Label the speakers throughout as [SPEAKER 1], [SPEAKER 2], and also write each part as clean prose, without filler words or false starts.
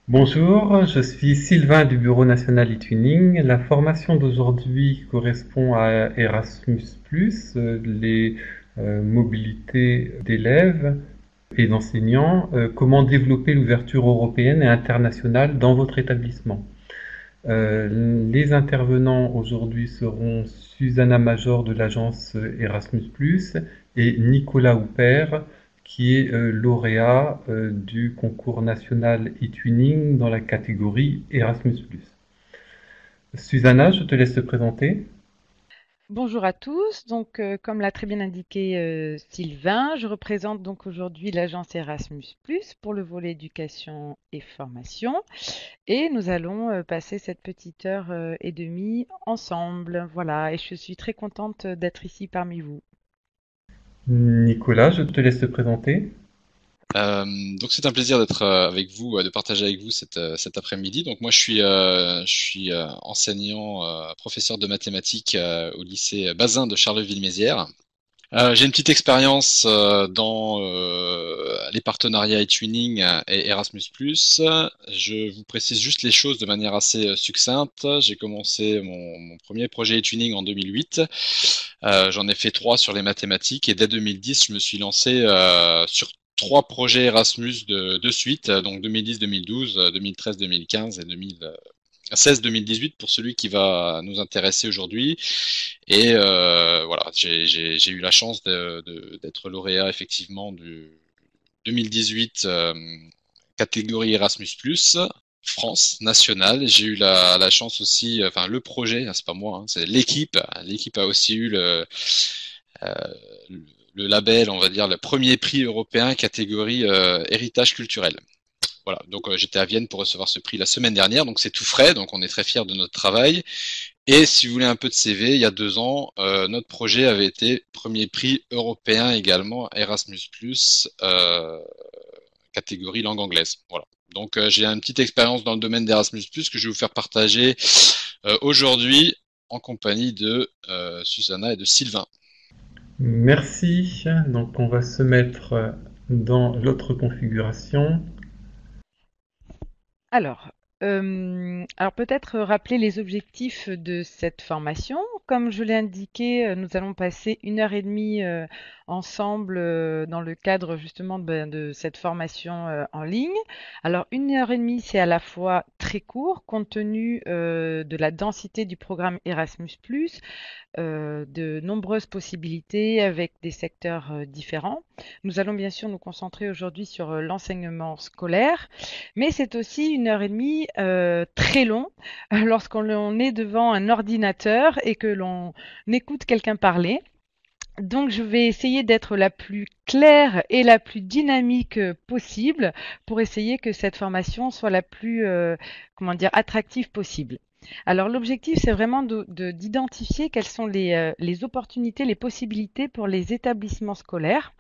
[SPEAKER 1] Bonjour, je suis Sylvain du Bureau national e-twinning. La formation d'aujourd'hui correspond à Erasmus+, les mobilités d'élèves et d'enseignants, comment développer l'ouverture européenne et internationale dans votre établissement. Les intervenants aujourd'hui seront Susanna Major de l'agence Erasmus+, et Nicolas Houpert, qui est lauréat du concours national e-twinning dans la catégorie Erasmus+. Susanna, je te laisse te présenter.
[SPEAKER 2] Bonjour à tous. Comme l'a très bien indiqué Sylvain, je représente donc aujourd'hui l'agence Erasmus+ pour le volet éducation et formation. Et nous allons passer cette petite heure et demie ensemble. Voilà, et je suis très contente d'être ici parmi vous.
[SPEAKER 1] Nicolas, je te laisse te présenter.
[SPEAKER 3] Euh, donc c'est un plaisir d'être avec vous, de partager avec vous cet après-midi. Donc moi je suis enseignant, professeur de mathématiques au lycée Bazin de Charleville-Mézières. J'ai une petite expérience dans les partenariats e-twinning et Erasmus+. Je vous précise juste les choses de manière assez succincte. J'ai commencé mon premier projet e-twinning en 2008. J'en ai fait trois sur les mathématiques et dès 2010, je me suis lancé sur trois projets Erasmus de suite, donc 2010, 2012, 2013, 2015 et 2016-2018 pour celui qui va nous intéresser aujourd'hui. Et voilà, j'ai eu la chance d'être lauréat effectivement du 2018 catégorie Erasmus+, France nationale. J'ai eu la chance aussi, enfin le projet, c'est pas moi, hein, c'est l'équipe. L'équipe a aussi eu euh, le label, on va dire, le premier prix européen catégorie héritage culturel. Voilà, donc j'étais à Vienne pour recevoir ce prix la semaine dernière, donc c'est tout frais, donc on est très fiers de notre travail. Et si vous voulez un peu de CV, il y a 2 ans, notre projet avait été premier prix européen également, Erasmus+, catégorie langue anglaise. Voilà. Donc j'ai une petite expérience dans le domaine d'Erasmus+, que je vais vous faire partager aujourd'hui en compagnie de Susanna et de Sylvain.
[SPEAKER 1] Merci. Donc on va se mettre dans l'autre configuration.
[SPEAKER 2] Alors peut-être rappeler les objectifs de cette formation. Comme je l'ai indiqué, nous allons passer une heure et demie ensemble dans le cadre justement de cette formation en ligne. Alors une heure et demie, c'est à la fois très court compte tenu de la densité du programme Erasmus+, de nombreuses possibilités avec des secteurs différents. Nous allons bien sûr nous concentrer aujourd'hui sur l'enseignement scolaire, mais c'est aussi une heure et demie très long lorsqu'on est devant un ordinateur et que l'on écoute quelqu'un parler. Donc, je vais essayer d'être la plus claire et la plus dynamique possible pour essayer que cette formation soit la plus, comment dire, attractive possible. Alors, l'objectif, c'est vraiment d'identifier quelles sont les opportunités, les possibilités pour les établissements scolaires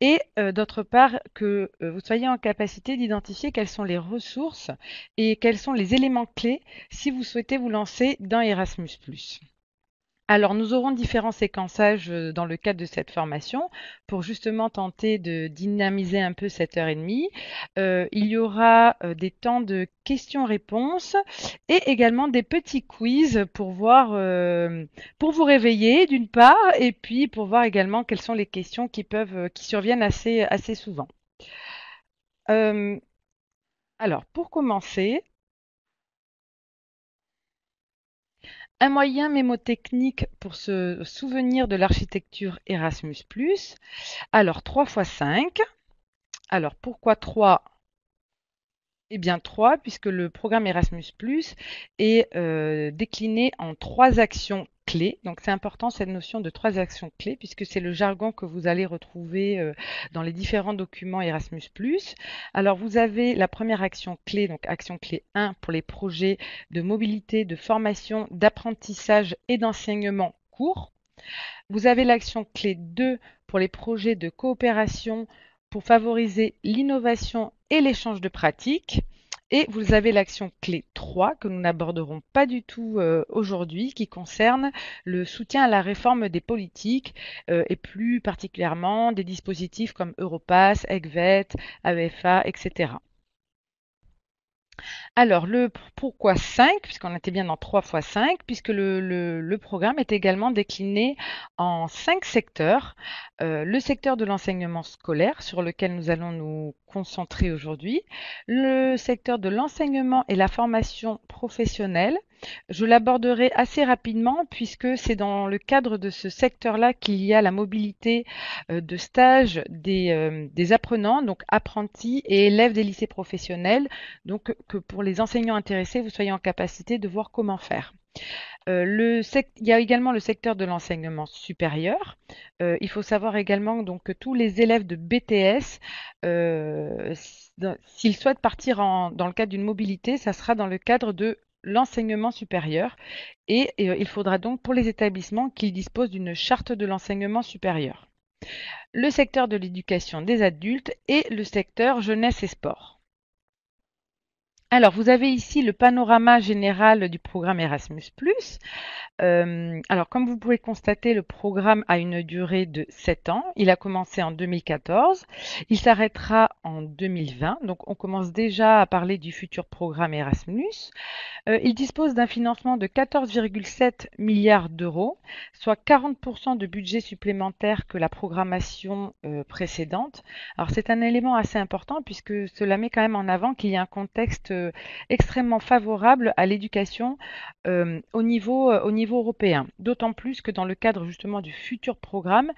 [SPEAKER 2] et d'autre part que vous soyez en capacité d'identifier quelles sont les ressources et quels sont les éléments clés si vous souhaitez vous lancer dans Erasmus+. Alors, nous aurons différents séquençages dans le cadre de cette formation pour justement tenter de dynamiser un peu cette heure et demie. Il y aura des temps de questions-réponses et également des petits quiz pour voir, pour vous réveiller d'une part, et puis pour voir également quelles sont les questions qui surviennent assez souvent. Euh, alors, pour commencer, un moyen mémotechnique pour se souvenir de l'architecture Erasmus+. Alors, 3 fois 5. Alors, pourquoi 3? Eh bien 3, puisque le programme Erasmus+ est décliné en 3 actions clés. Donc, c'est important cette notion de 3 actions clés, puisque c'est le jargon que vous allez retrouver dans les différents documents Erasmus+. Alors, vous avez la première action clé, donc action clé 1 pour les projets de mobilité, de formation, d'apprentissage et d'enseignement court. Vous avez l'action clé 2 pour les projets de coopération pour favoriser l'innovation et l'échange de pratiques. Et vous avez l'action clé 3 que nous n'aborderons pas du tout aujourd'hui, qui concerne le soutien à la réforme des politiques et plus particulièrement des dispositifs comme Europass, ECVET, AEFA, etc. Alors, pourquoi 5, puisqu'on était bien dans 3 fois 5, puisque le programme est également décliné en 5 secteurs. Le secteur de l'enseignement scolaire, sur lequel nous allons nous concentrer aujourd'hui. Le secteur de l'enseignement et la formation professionnelle. Je l'aborderai assez rapidement, puisque c'est dans le cadre de ce secteur-là qu'il y a la mobilité de stage des apprenants, donc apprentis et élèves des lycées professionnels, donc que pour les enseignants intéressés, vous soyez en capacité de voir comment faire. Il y a également le secteur de l'enseignement supérieur. Il faut savoir également donc, que tous les élèves de BTS, s'ils souhaitent partir dans le cadre d'une mobilité, ça sera dans le cadre de l'enseignement supérieur. Et il faudra donc pour les établissements qu'ils disposent d'une charte de l'enseignement supérieur. Le secteur de l'éducation des adultes et le secteur jeunesse et sport. Alors, vous avez ici le panorama général du programme Erasmus+. Alors, comme vous pouvez constater, le programme a une durée de 7 ans. Il a commencé en 2014. Il s'arrêtera en 2020. Donc, on commence déjà à parler du futur programme Erasmus. Il dispose d'un financement de 14,7 milliards d'euros, soit 40% de budget supplémentaire que la programmation précédente. Alors, c'est un élément assez important puisque cela met quand même en avant qu'il y a un contexte extrêmement favorable à l'éducation au niveau européen. D'autant plus que dans le cadre justement du futur programme,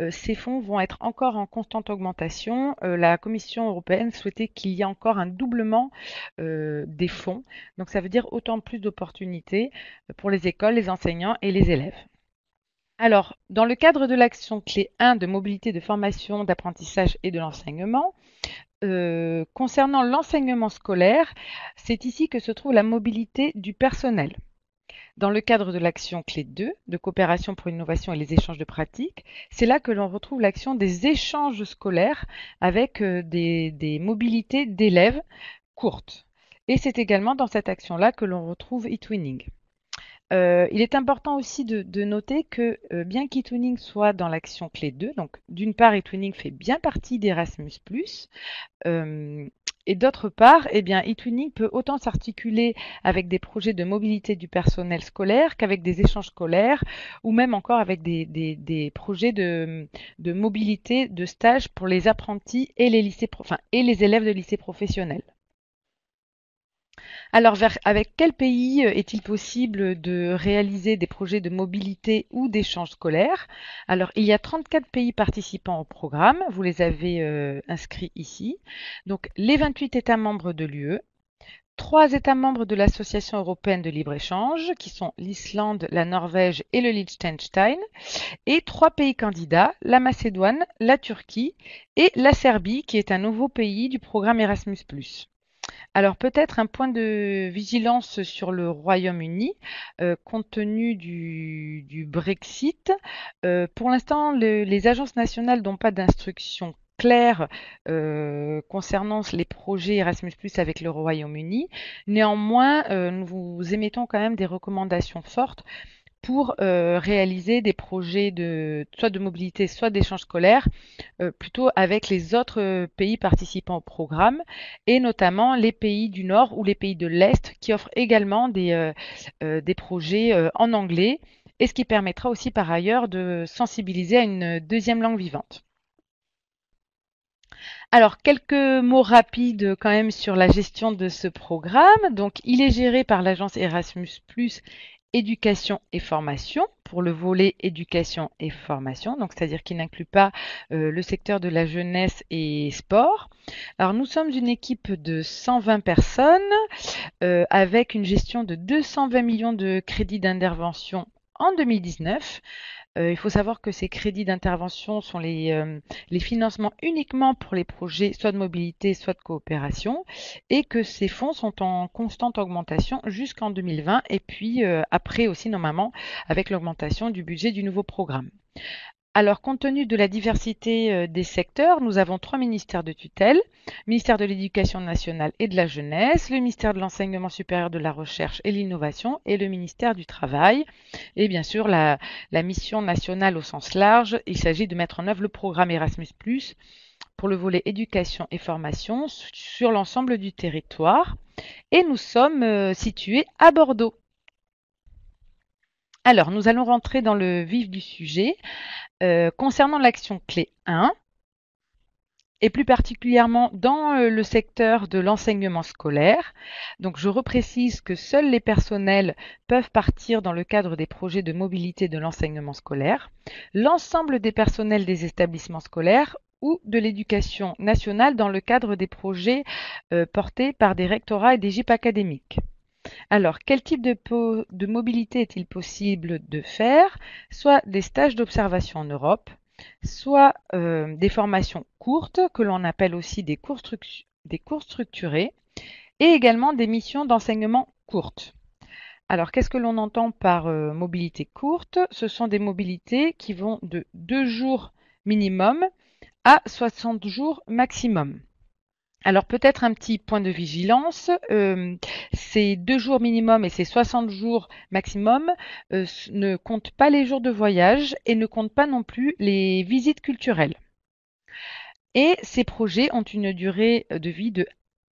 [SPEAKER 2] ces fonds vont être encore en constante augmentation. La Commission européenne souhaitait qu'il y ait encore un doublement des fonds. Donc ça veut dire autant plus d'opportunités pour les écoles, les enseignants et les élèves. Alors, dans le cadre de l'action clé 1 de mobilité, de formation, d'apprentissage et de l'enseignement, concernant l'enseignement scolaire, c'est ici que se trouve la mobilité du personnel. Dans le cadre de l'action clé 2, de coopération pour l'innovation et les échanges de pratiques, c'est là que l'on retrouve l'action des échanges scolaires avec des mobilités d'élèves courtes. Et c'est également dans cette action-là que l'on retrouve eTwinning. Il est important aussi de noter que bien qu'eTwinning soit dans l'action clé 2, donc d'une part eTwinning fait bien partie d'Erasmus+, et d'autre part, eh bien, eTwinning peut autant s'articuler avec des projets de mobilité du personnel scolaire qu'avec des échanges scolaires ou même encore avec des projets de mobilité, de stage pour les apprentis et et les élèves de lycées professionnels. Alors, avec quel pays est-il possible de réaliser des projets de mobilité ou d'échange scolaire? Alors, il y a 34 pays participants au programme, vous les avez inscrits ici. Donc, les 28 États membres de l'UE, 3 États membres de l'Association européenne de libre-échange, qui sont l'Islande, la Norvège et le Liechtenstein, et 3 pays candidats, la Macédoine, la Turquie et la Serbie, qui est un nouveau pays du programme Erasmus+. Alors peut-être un point de vigilance sur le Royaume-Uni, compte tenu du Brexit. Pour l'instant, les agences nationales n'ont pas d'instructions claires concernant les projets Erasmus+ avec le Royaume-Uni. Néanmoins, nous vous émettons quand même des recommandations fortes pour réaliser des projets soit de mobilité, soit d'échange scolaire, plutôt avec les autres pays participants au programme, et notamment les pays du Nord ou les pays de l'Est qui offrent également des projets en anglais, et ce qui permettra aussi par ailleurs de sensibiliser à une deuxième langue vivante. Alors, quelques mots rapides quand même sur la gestion de ce programme. Donc, il est géré par l'agence Erasmus+, éducation et formation, pour le volet éducation et formation, donc c'est-à-dire qu'il n'inclut pas le secteur de la jeunesse et sport. Alors nous sommes une équipe de 120 personnes avec une gestion de 220 millions de crédits d'intervention en 2019. Il faut savoir que ces crédits d'intervention sont les financements uniquement pour les projets soit de mobilité, soit de coopération, et que ces fonds sont en constante augmentation jusqu'en 2020, et puis après aussi normalement avec l'augmentation du budget du nouveau programme. Alors, compte tenu de la diversité des secteurs, nous avons 3 ministères de tutelle, ministère de l'Éducation nationale et de la jeunesse, le ministère de l'Enseignement supérieur, de la recherche et de l'innovation et le ministère du Travail. Et bien sûr, la mission nationale au sens large, il s'agit de mettre en œuvre le programme Erasmus+, pour le volet éducation et formation sur l'ensemble du territoire. et nous sommes situés à Bordeaux. Alors, nous allons rentrer dans le vif du sujet. Concernant l'action clé 1, et plus particulièrement dans le secteur de l'enseignement scolaire. Donc je reprécise que seuls les personnels peuvent partir dans le cadre des projets de mobilité de l'enseignement scolaire. L'ensemble des personnels des établissements scolaires ou de l'éducation nationale dans le cadre des projets portés par des rectorats et des GIP académiques. Alors, quel type de mobilité est-il possible de faire? Soit des stages d'observation en Europe, soit des formations courtes, que l'on appelle aussi des cours structurés, et également des missions d'enseignement courtes. Alors, qu'est-ce que l'on entend par mobilité courte? Ce sont des mobilités qui vont de 2 jours minimum à 60 jours maximum. Alors peut-être un petit point de vigilance, ces 2 jours minimum et ces 60 jours maximum ne comptent pas les jours de voyage et ne comptent pas non plus les visites culturelles. Et ces projets ont une durée de vie de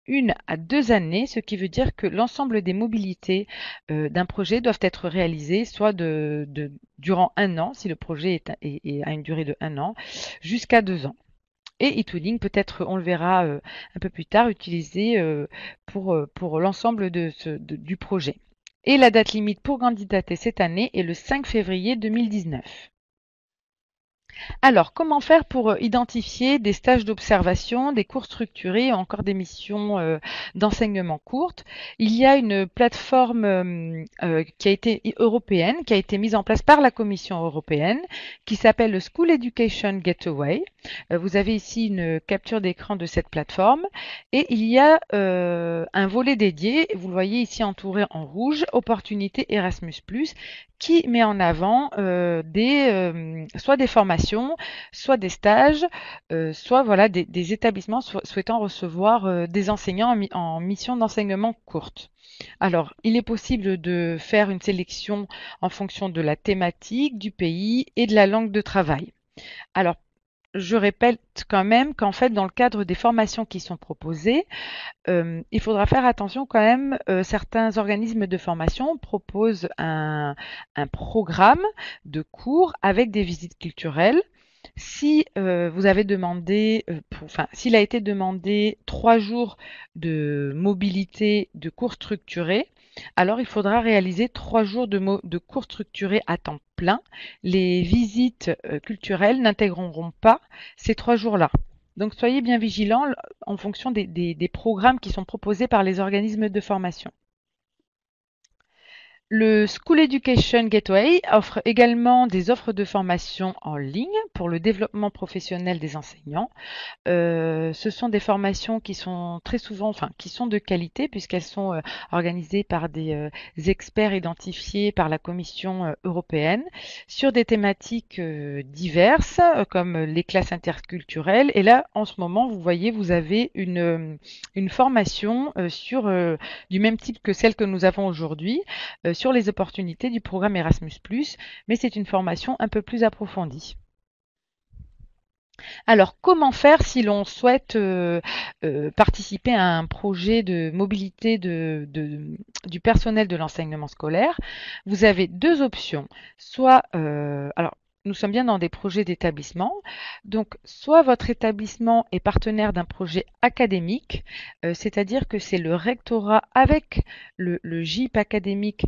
[SPEAKER 2] 1 à 2 années, ce qui veut dire que l'ensemble des mobilités d'un projet doivent être réalisées soit durant 1 an, si le projet a une durée de 1 an, jusqu'à 2 ans. Et e-tooling peut être, on le verra un peu plus tard, utilisé pour l'ensemble du projet. Et la date limite pour candidater cette année est le 5 février 2019. Alors, comment faire pour identifier des stages d'observation, des cours structurés ou encore des missions d'enseignement courtes? Il y a une plateforme qui a été européenne, qui a été mise en place par la Commission européenne, qui s'appelle le School Education Gateway. Vous avez ici une capture d'écran de cette plateforme et il y a un volet dédié, vous le voyez ici entouré en rouge, Opportunités Erasmus+, qui met en avant soit des formations, soit des stages, soit voilà, des établissements souhaitant recevoir des enseignants en mission d'enseignement courte. Alors, il est possible de faire une sélection en fonction de la thématique, du pays et de la langue de travail. Alors, je répète quand même qu'en fait, dans le cadre des formations qui sont proposées, il faudra faire attention quand même. Certains organismes de formation proposent un programme de cours avec des visites culturelles. Si vous avez demandé, s'il a été demandé 3 jours de mobilité de cours structurés, alors il faudra réaliser 3 jours de cours structurés à temps plein. Les visites culturelles n'intégreront pas ces 3 jours-là. Donc soyez bien vigilants en fonction des programmes qui sont proposés par les organismes de formation. Le School Education Gateway offre également des offres de formation en ligne pour le développement professionnel des enseignants. Ce sont des formations qui sont très souvent, qui sont de qualité puisqu'elles sont organisées par des experts identifiés par la Commission européenne sur des thématiques diverses comme les classes interculturelles. Et là, en ce moment, vous voyez, vous avez une formation du même type que celle que nous avons aujourd'hui, sur les opportunités du programme Erasmus+, mais c'est une formation un peu plus approfondie. Alors, comment faire si l'on souhaite participer à un projet de mobilité du personnel de l'enseignement scolaire? Vous avez 2 options. Soit, alors, nous sommes bien dans des projets d'établissement. Donc, soit votre établissement est partenaire d'un projet académique, c'est-à-dire que c'est le rectorat avec le GIP académique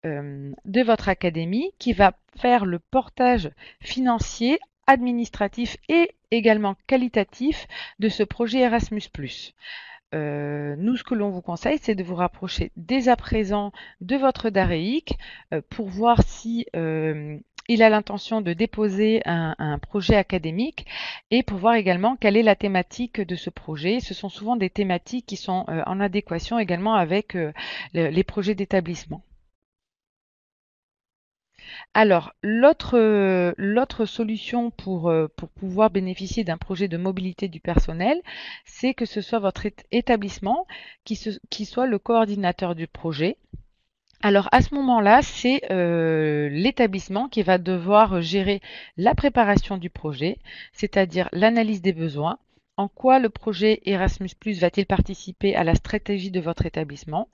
[SPEAKER 2] de votre académie qui va faire le portage financier, administratif et également qualitatif de ce projet Erasmus+. Nous, ce que l'on vous conseille, c'est de vous rapprocher dès à présent de votre DAREIC pour voir si il a l'intention de déposer un projet académique et pour voir également quelle est la thématique de ce projet. Ce sont souvent des thématiques qui sont en adéquation également avec les projets d'établissement. Alors, l'autre solution pour pouvoir bénéficier d'un projet de mobilité du personnel, c'est que ce soit votre établissement qui soit le coordinateur du projet. Alors à ce moment-là, c'est l'établissement qui va devoir gérer la préparation du projet, c'est-à-dire l'analyse des besoins, En quoi le projet Erasmus+ va-t-il participer à la stratégie de votre établissement?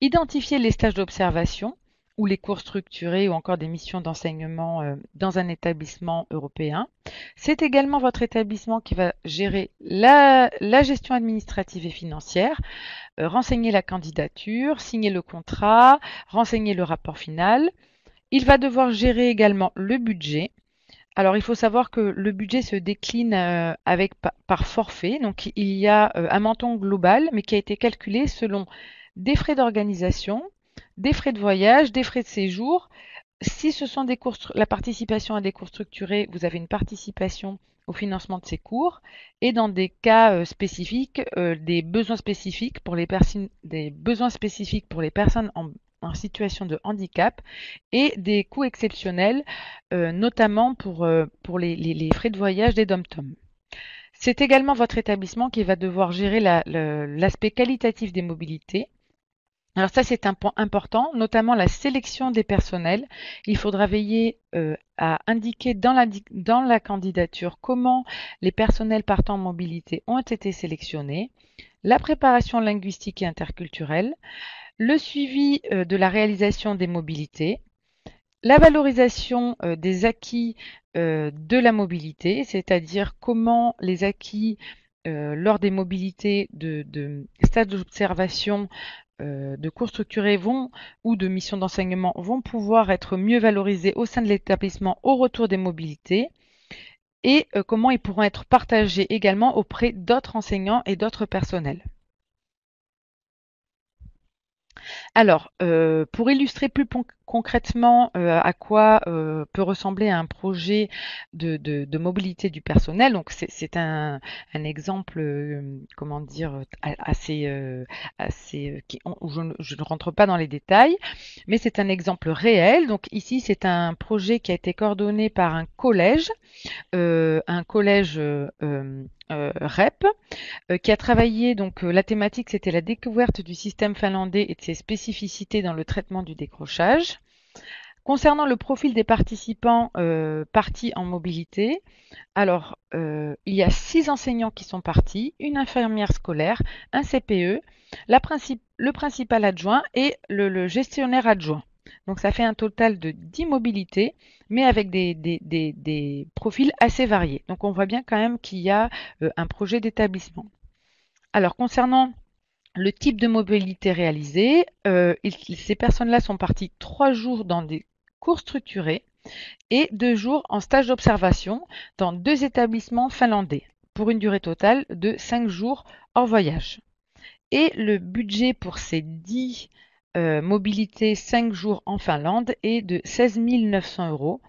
[SPEAKER 2] Identifier les stages d'observation ou les cours structurés ou encore des missions d'enseignement dans un établissement européen. C'est également votre établissement qui va gérer la gestion administrative et financière, renseigner la candidature, signer le contrat, renseigner le rapport final. Il va devoir gérer également le budget. Alors, il faut savoir que le budget se décline par forfait. Donc, il y a un montant global, mais qui a été calculé selon des frais d'organisation, des frais de voyage, des frais de séjour. Si ce sont des cours, la participation à des cours structurés, vous avez une participation au financement de ces cours. Et dans des cas spécifiques, des besoins spécifiques pour les personnes en situation de handicap et des coûts exceptionnels, notamment pour les frais de voyage des DOM-TOM. C'est également votre établissement qui va devoir gérer l'aspect qualitatif des mobilités. Alors ça, c'est un point important, notamment la sélection des personnels. Il faudra veiller à indiquer dans la candidature comment les personnels partant en mobilité ont été sélectionnés, la préparation linguistique et interculturelle, le suivi de la réalisation des mobilités, la valorisation des acquis de la mobilité, c'est-à-dire comment les acquis lors des mobilités de stades d'observation, de cours structurés ou de missions d'enseignement vont pouvoir être mieux valorisés au sein de l'établissement au retour des mobilités et comment ils pourront être partagés également auprès d'autres enseignants et d'autres personnels. Alors, pour illustrer plus concrètement à quoi peut ressembler un projet de mobilité du personnel, donc c'est un exemple, comment dire, assez, où je ne rentre pas dans les détails, mais c'est un exemple réel. Donc ici, c'est un projet qui a été coordonné par un collège REP, qui a travaillé, donc la thématique c'était la découverte du système finlandais et de ses spécificités dans le traitement du décrochage. Concernant le profil des participants partis en mobilité, alors il y a 6 enseignants qui sont partis, une infirmière scolaire, un CPE, le principal adjoint et le gestionnaire adjoint. Donc ça fait un total de 10 mobilités, mais avec des profils assez variés. Donc on voit bien quand même qu'il y a un projet d'établissement. Alors concernant le type de mobilité réalisé, ces personnes-là sont parties 3 jours dans des cours structurés et 2 jours en stage d'observation dans 2 établissements finlandais, pour une durée totale de 5 jours hors voyage. Et le budget pour ces 10 mobilités 5 jours en Finlande est de 16 900 €.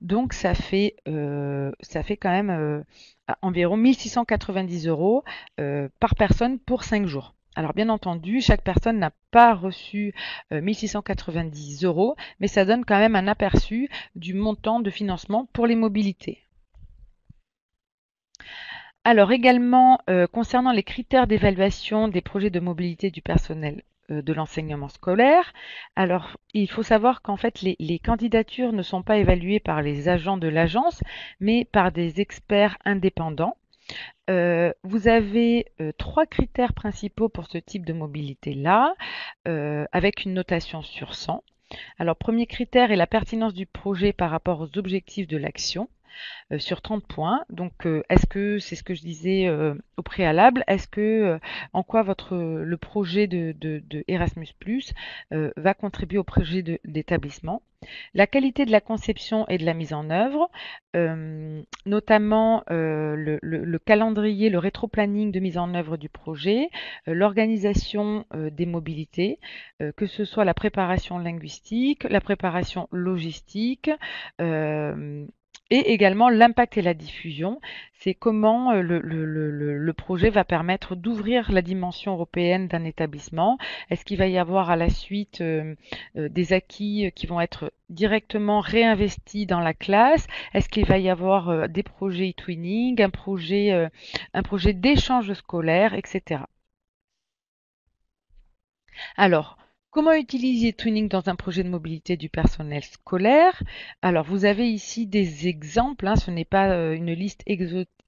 [SPEAKER 2] Donc ça fait quand même environ 1690 € par personne pour 5 jours. Alors bien entendu, chaque personne n'a pas reçu 1690 €, mais ça donne quand même un aperçu du montant de financement pour les mobilités. Alors également, concernant les critères d'évaluation des projets de mobilité du personnel de l'enseignement scolaire, alors il faut savoir qu'en fait les candidatures ne sont pas évaluées par les agents de l'agence, mais par des experts indépendants. Vous avez 3 critères principaux pour ce type de mobilité-là, avec une notation sur 100. Alors, premier critère est la pertinence du projet par rapport aux objectifs de l'action. Sur 30 points. Donc, est-ce que, c'est ce que je disais au préalable, est-ce que, en quoi le projet de Erasmus+, va contribuer au projet d'établissement? La qualité de la conception et de la mise en œuvre, notamment le calendrier, le rétro-planning de mise en œuvre du projet, l'organisation des mobilités, que ce soit la préparation linguistique, la préparation logistique, et également l'impact et la diffusion, c'est comment le projet va permettre d'ouvrir la dimension européenne d'un établissement. Est-ce qu'il va y avoir à la suite des acquis qui vont être directement réinvestis dans la classe? Est-ce qu'il va y avoir des projets e-twinning, un projet d'échange scolaire, etc. Alors, comment utiliser e-twinning dans un projet de mobilité du personnel scolaire? Alors, vous avez ici des exemples, ce n'est pas une liste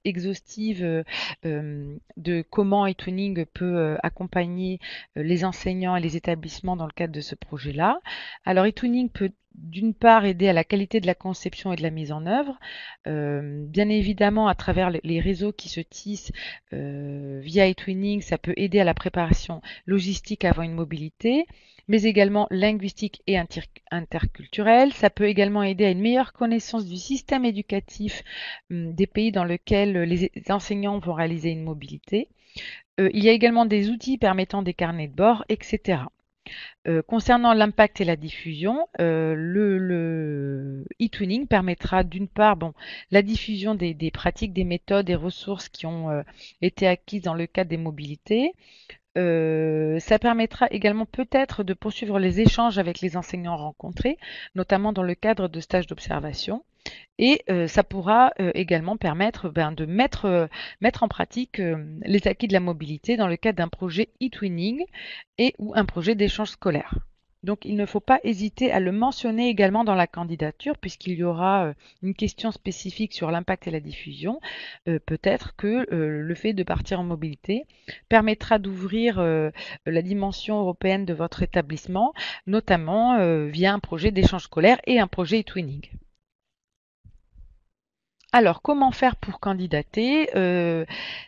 [SPEAKER 2] exhaustive de comment eTwinning peut accompagner les enseignants et les établissements dans le cadre de ce projet-là. Alors eTwinning peut d'une part aider à la qualité de la conception et de la mise en œuvre, bien évidemment à travers les réseaux qui se tissent via eTwinning, ça peut aider à la préparation logistique avant une mobilité, mais également linguistique et interculturelle. Ça peut également aider à une meilleure connaissance du système éducatif des pays dans lesquels les enseignants vont réaliser une mobilité. Il y a également des outils permettant des carnets de bord, etc. Concernant l'impact et la diffusion, le eTwinning permettra d'une part la diffusion des pratiques, des méthodes, des ressources qui ont été acquises dans le cadre des mobilités. Ça permettra également peut-être de poursuivre les échanges avec les enseignants rencontrés, notamment dans le cadre de stages d'observation. Et ça pourra également permettre de mettre en pratique les acquis de la mobilité dans le cadre d'un projet eTwinning et ou un projet d'échange scolaire. Donc il ne faut pas hésiter à le mentionner également dans la candidature puisqu'il y aura une question spécifique sur l'impact et la diffusion. Peut-être que le fait de partir en mobilité permettra d'ouvrir la dimension européenne de votre établissement, notamment via un projet d'échange scolaire et un projet eTwinning. Alors, comment faire pour candidater?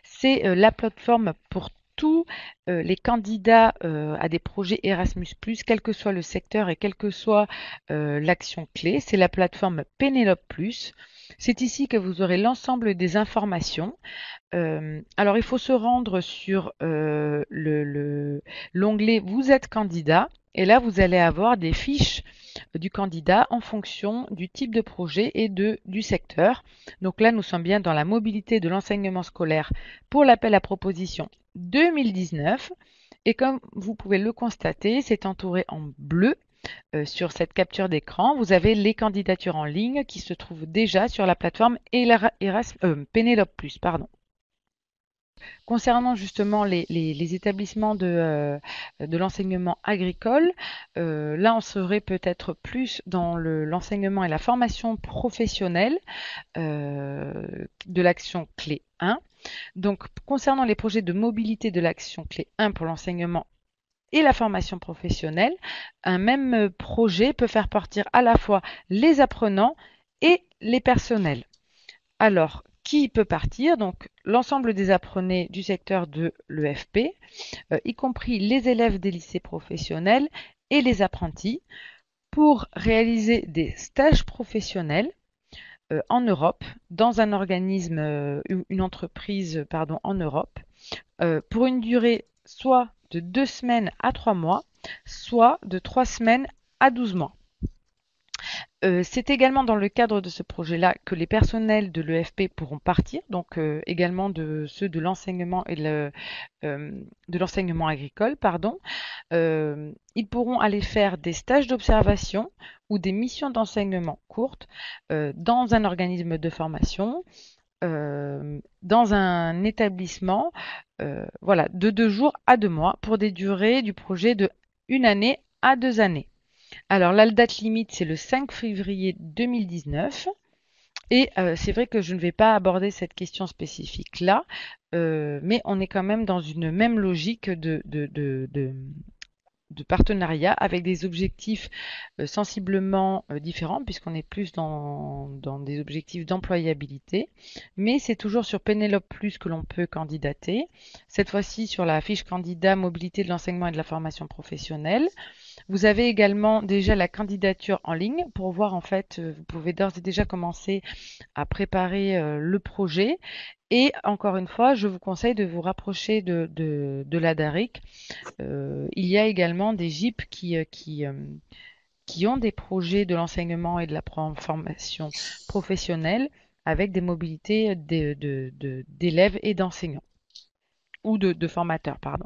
[SPEAKER 2] C'est la plateforme pour tous les candidats à des projets Erasmus+, quel que soit le secteur et quelle que soit l'action clé. C'est la plateforme Pénélope+. C'est ici que vous aurez l'ensemble des informations. Alors, il faut se rendre sur l'onglet Vous êtes candidat. Et là, vous allez avoir des fiches du candidat en fonction du type de projet et du secteur. Donc là, nous sommes bien dans la mobilité de l'enseignement scolaire pour l'appel à proposition 2019. Et comme vous pouvez le constater, c'est entouré en bleu sur cette capture d'écran. Vous avez les candidatures en ligne qui se trouvent déjà sur la plateforme Pénélope+. Pardon. Concernant justement les établissements de l'enseignement agricole, là on serait peut-être plus dans l'enseignement et la formation professionnelle de l'action clé 1. Donc concernant les projets de mobilité de l'action clé 1 pour l'enseignement et la formation professionnelle, un même projet peut faire partir à la fois les apprenants et les personnels. Alors, qui peut partir? Donc, l'ensemble des apprenants du secteur de l'EFP, y compris les élèves des lycées professionnels et les apprentis, pour réaliser des stages professionnels en Europe, dans un organisme, une entreprise, en Europe, pour une durée soit de 2 semaines à 3 mois, soit de 3 semaines à 12 mois. C'est également dans le cadre de ce projet-là que les personnels de l'EFP pourront partir, donc également de ceux de l'enseignement et de l'enseignement agricole, pardon. Ils pourront aller faire des stages d'observation ou des missions d'enseignement courtes dans un organisme de formation, dans un établissement, voilà, de 2 jours à 2 mois pour des durées du projet de 1 année à 2 années. Alors la date limite c'est le 5 février 2019 et c'est vrai que je ne vais pas aborder cette question spécifique là, mais on est quand même dans une même logique de partenariat avec des objectifs sensiblement différents puisqu'on est plus dans des objectifs d'employabilité, mais c'est toujours sur Pénélope+ que l'on peut candidater, cette fois-ci sur la fiche candidat mobilité de l'enseignement et de la formation professionnelle. Vous avez également déjà la candidature en ligne pour voir en fait, vous pouvez d'ores et déjà commencer à préparer le projet. Et encore une fois, je vous conseille de vous rapprocher de la DARIC. Il y a également des GIP qui ont des projets de l'enseignement et de la formation professionnelle avec des mobilités d'élèves et d'enseignants ou de formateurs, pardon.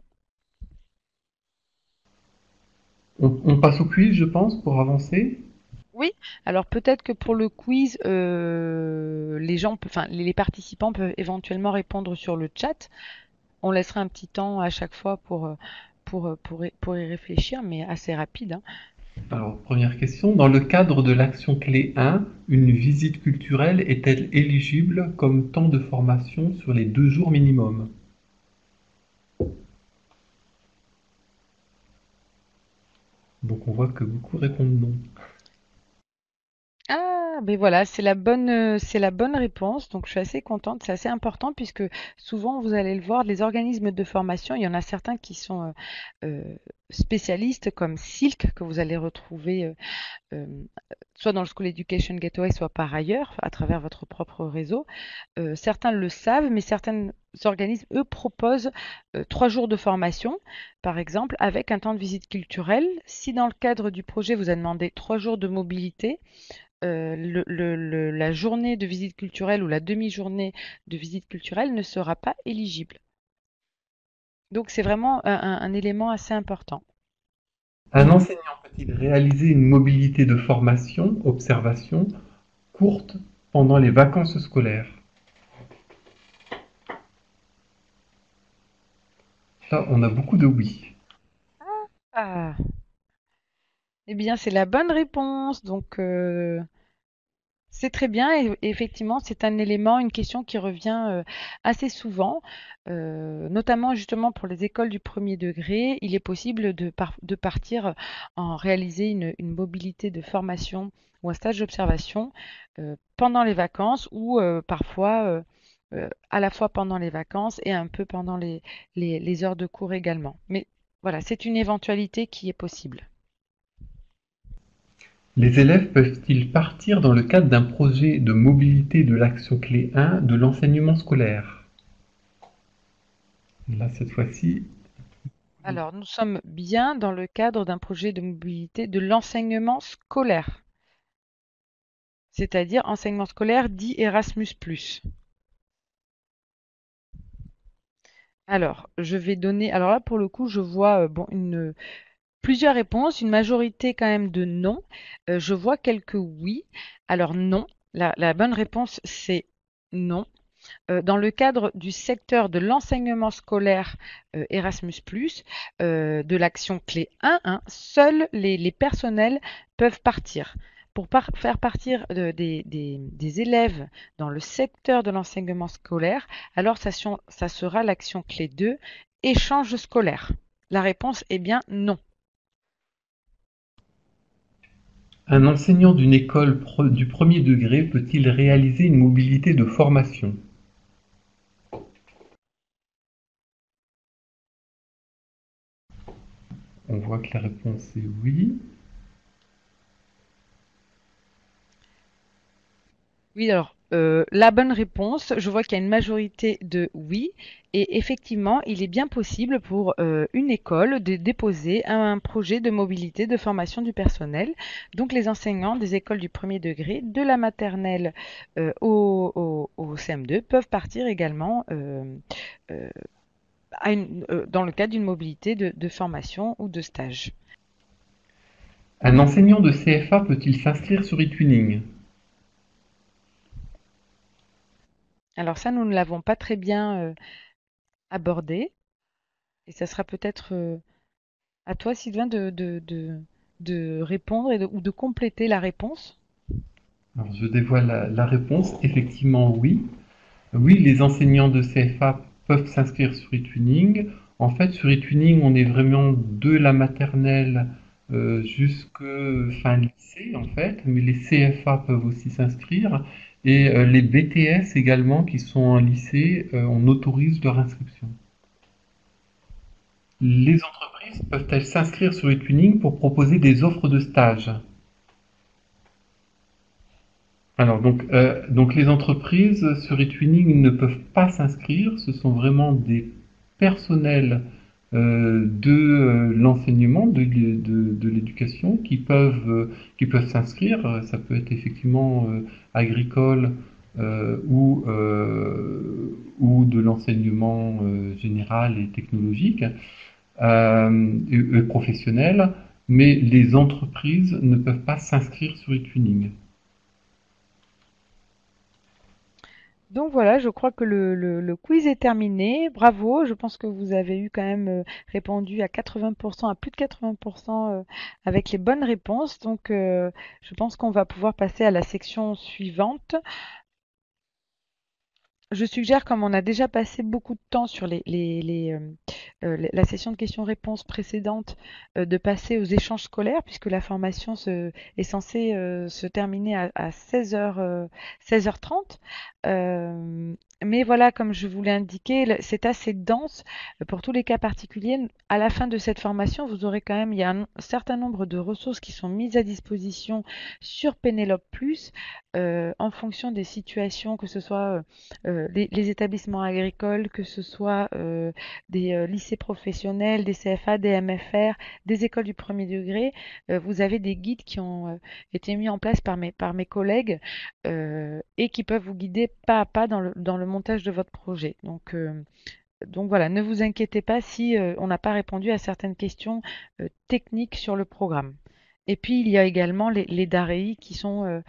[SPEAKER 1] On passe au quiz, je pense, pour avancer.
[SPEAKER 2] Oui, alors peut-être que pour le quiz, les participants peuvent éventuellement répondre sur le chat. On laissera un petit temps à chaque fois pour y réfléchir, mais assez rapide, hein.
[SPEAKER 1] Alors, première question, dans le cadre de l'action clé 1, une visite culturelle est-elle éligible comme temps de formation sur les 2 jours minimum? Donc on voit que beaucoup répondent non.
[SPEAKER 2] Ah, ben voilà, c'est la bonne réponse. Donc, je suis assez contente. C'est assez important puisque souvent, vous allez le voir, les organismes de formation, il y en a certains qui sont spécialistes comme Silk que vous allez retrouver euh, soit dans le School Education Gateway, soit par ailleurs, à travers votre propre réseau. Certains le savent, mais certains organismes, eux, proposent 3 jours de formation, par exemple, avec un temps de visite culturelle. Si dans le cadre du projet, vous a demandé 3 jours de mobilité, la journée de visite culturelle ou la demi-journée de visite culturelle ne sera pas éligible. Donc c'est vraiment un élément assez important.
[SPEAKER 1] Un enseignant peut-il réaliser une mobilité de formation, observation, courte pendant les vacances scolaires? Là, on a beaucoup de oui.
[SPEAKER 2] Ah, eh bien c'est la bonne réponse. Donc c'est très bien et effectivement, c'est un élément, une question qui revient assez souvent, notamment justement pour les écoles du premier degré. Il est possible de partir en réaliser une mobilité de formation ou un stage d'observation pendant les vacances ou parfois à la fois pendant les vacances et un peu pendant les heures de cours également. Mais voilà, c'est une éventualité qui est possible.
[SPEAKER 1] Les élèves peuvent-ils partir dans le cadre d'un projet de mobilité de l'action clé 1 de l'enseignement scolaire? Là, cette fois-ci,
[SPEAKER 2] Alors, nous sommes bien dans le cadre d'un projet de mobilité de l'enseignement scolaire, c'est-à-dire enseignement scolaire dit Erasmus+. Alors, je vais donner. Alors là, pour le coup, je vois bon plusieurs réponses, une majorité quand même de non. Je vois quelques oui. Alors non, la bonne réponse c'est non. Dans le cadre du secteur de l'enseignement scolaire Erasmus+, de l'action clé 1, hein, seuls les personnels peuvent partir. Pour faire partir des élèves dans le secteur de l'enseignement scolaire, alors ça sera l'action clé 2, échange scolaire. La réponse est bien non.
[SPEAKER 1] un enseignant d'une école du premier degré peut-il réaliser une mobilité de formation? On voit que la réponse est oui.
[SPEAKER 2] Oui, alors, la bonne réponse, je vois qu'il y a une majorité de oui, et effectivement, il est bien possible pour une école de déposer un projet de mobilité de formation du personnel. Donc, les enseignants des écoles du premier degré, de la maternelle au CM2, peuvent partir également euh, dans le cadre d'une mobilité de formation ou de stage.
[SPEAKER 1] Un enseignant de CFA peut-il s'inscrire sur eTwinning?
[SPEAKER 2] Alors ça, nous ne l'avons pas très bien abordé, et ça sera peut-être à toi, Sylvain, de répondre ou de compléter la réponse.
[SPEAKER 1] Alors, je dévoile la réponse. Effectivement, oui. Oui, les enseignants de CFA peuvent s'inscrire sur eTwinning. En fait, sur eTwinning, on est vraiment de la maternelle jusque fin lycée, en fait. Mais les CFA peuvent aussi s'inscrire. Et les BTS également, qui sont en lycée, on autorise leur inscription. Les entreprises peuvent-elles s'inscrire sur eTwinning pour proposer des offres de stage? Alors donc les entreprises sur eTwinning ne peuvent pas s'inscrire, ce sont vraiment des personnels de l'enseignement, de l'éducation qui peuvent s'inscrire. Ça peut être effectivement agricole ou de l'enseignement général et technologique et professionnel, mais les entreprises ne peuvent pas s'inscrire sur eTwinning.
[SPEAKER 2] Donc voilà, je crois que le quiz est terminé. Bravo, je pense que vous avez eu quand même répondu à 80%, à plus de 80% avec les bonnes réponses. Donc je pense qu'on va pouvoir passer à la section suivante. Je suggère, comme on a déjà passé beaucoup de temps sur la session de questions-réponses précédente, de passer aux échanges scolaires, puisque la formation est censée se terminer à 16h, 16h30. Euh, mais voilà, comme je vous l'ai indiqué, c'est assez dense pour tous les cas particuliers. À la fin de cette formation, vous aurez quand même, il y a un certain nombre de ressources qui sont mises à disposition sur Pénélope Plus en fonction des situations, que ce soit les établissements agricoles, que ce soit des lycées professionnels, des CFA, des MFR, des écoles du premier degré. Vous avez des guides qui ont été mis en place par mes collègues et qui peuvent vous guider pas à pas dans le montage de votre projet. Donc voilà, ne vous inquiétez pas si on n'a pas répondu à certaines questions techniques sur le programme. Et puis, il y a également les DAREI qui sont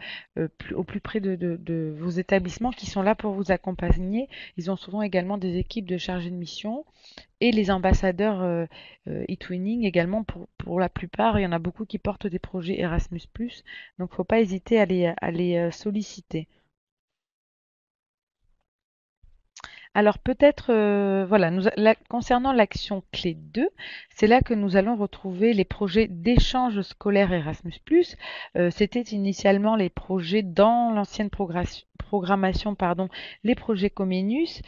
[SPEAKER 2] au plus près de vos établissements, qui sont là pour vous accompagner. Ils ont souvent également des équipes de chargés de mission et les ambassadeurs eTwinning également pour la plupart. Il y en a beaucoup qui portent des projets Erasmus+. Donc, il ne faut pas hésiter à les solliciter. Alors peut-être, voilà, concernant l'action clé 2, c'est là que nous allons retrouver les projets d'échange scolaire Erasmus+. C'était initialement les projets dans l'ancienne programmation, pardon, les projets Comenius,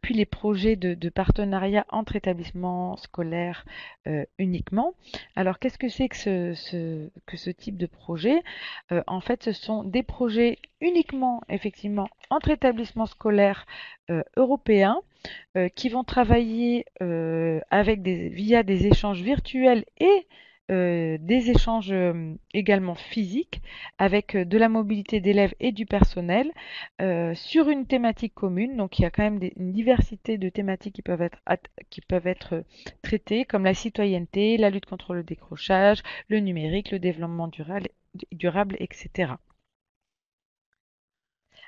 [SPEAKER 2] puis les projets de partenariat entre établissements scolaires uniquement. Alors qu'est-ce que c'est que que ce type de projet? En fait, ce sont des projets uniquement, effectivement, entre établissements scolaires européens qui vont travailler via des échanges virtuels et des échanges également physiques avec de la mobilité d'élèves et du personnel sur une thématique commune. Donc il y a quand même une diversité de thématiques qui peuvent être traitées comme la citoyenneté, la lutte contre le décrochage, le numérique, le développement durable, etc.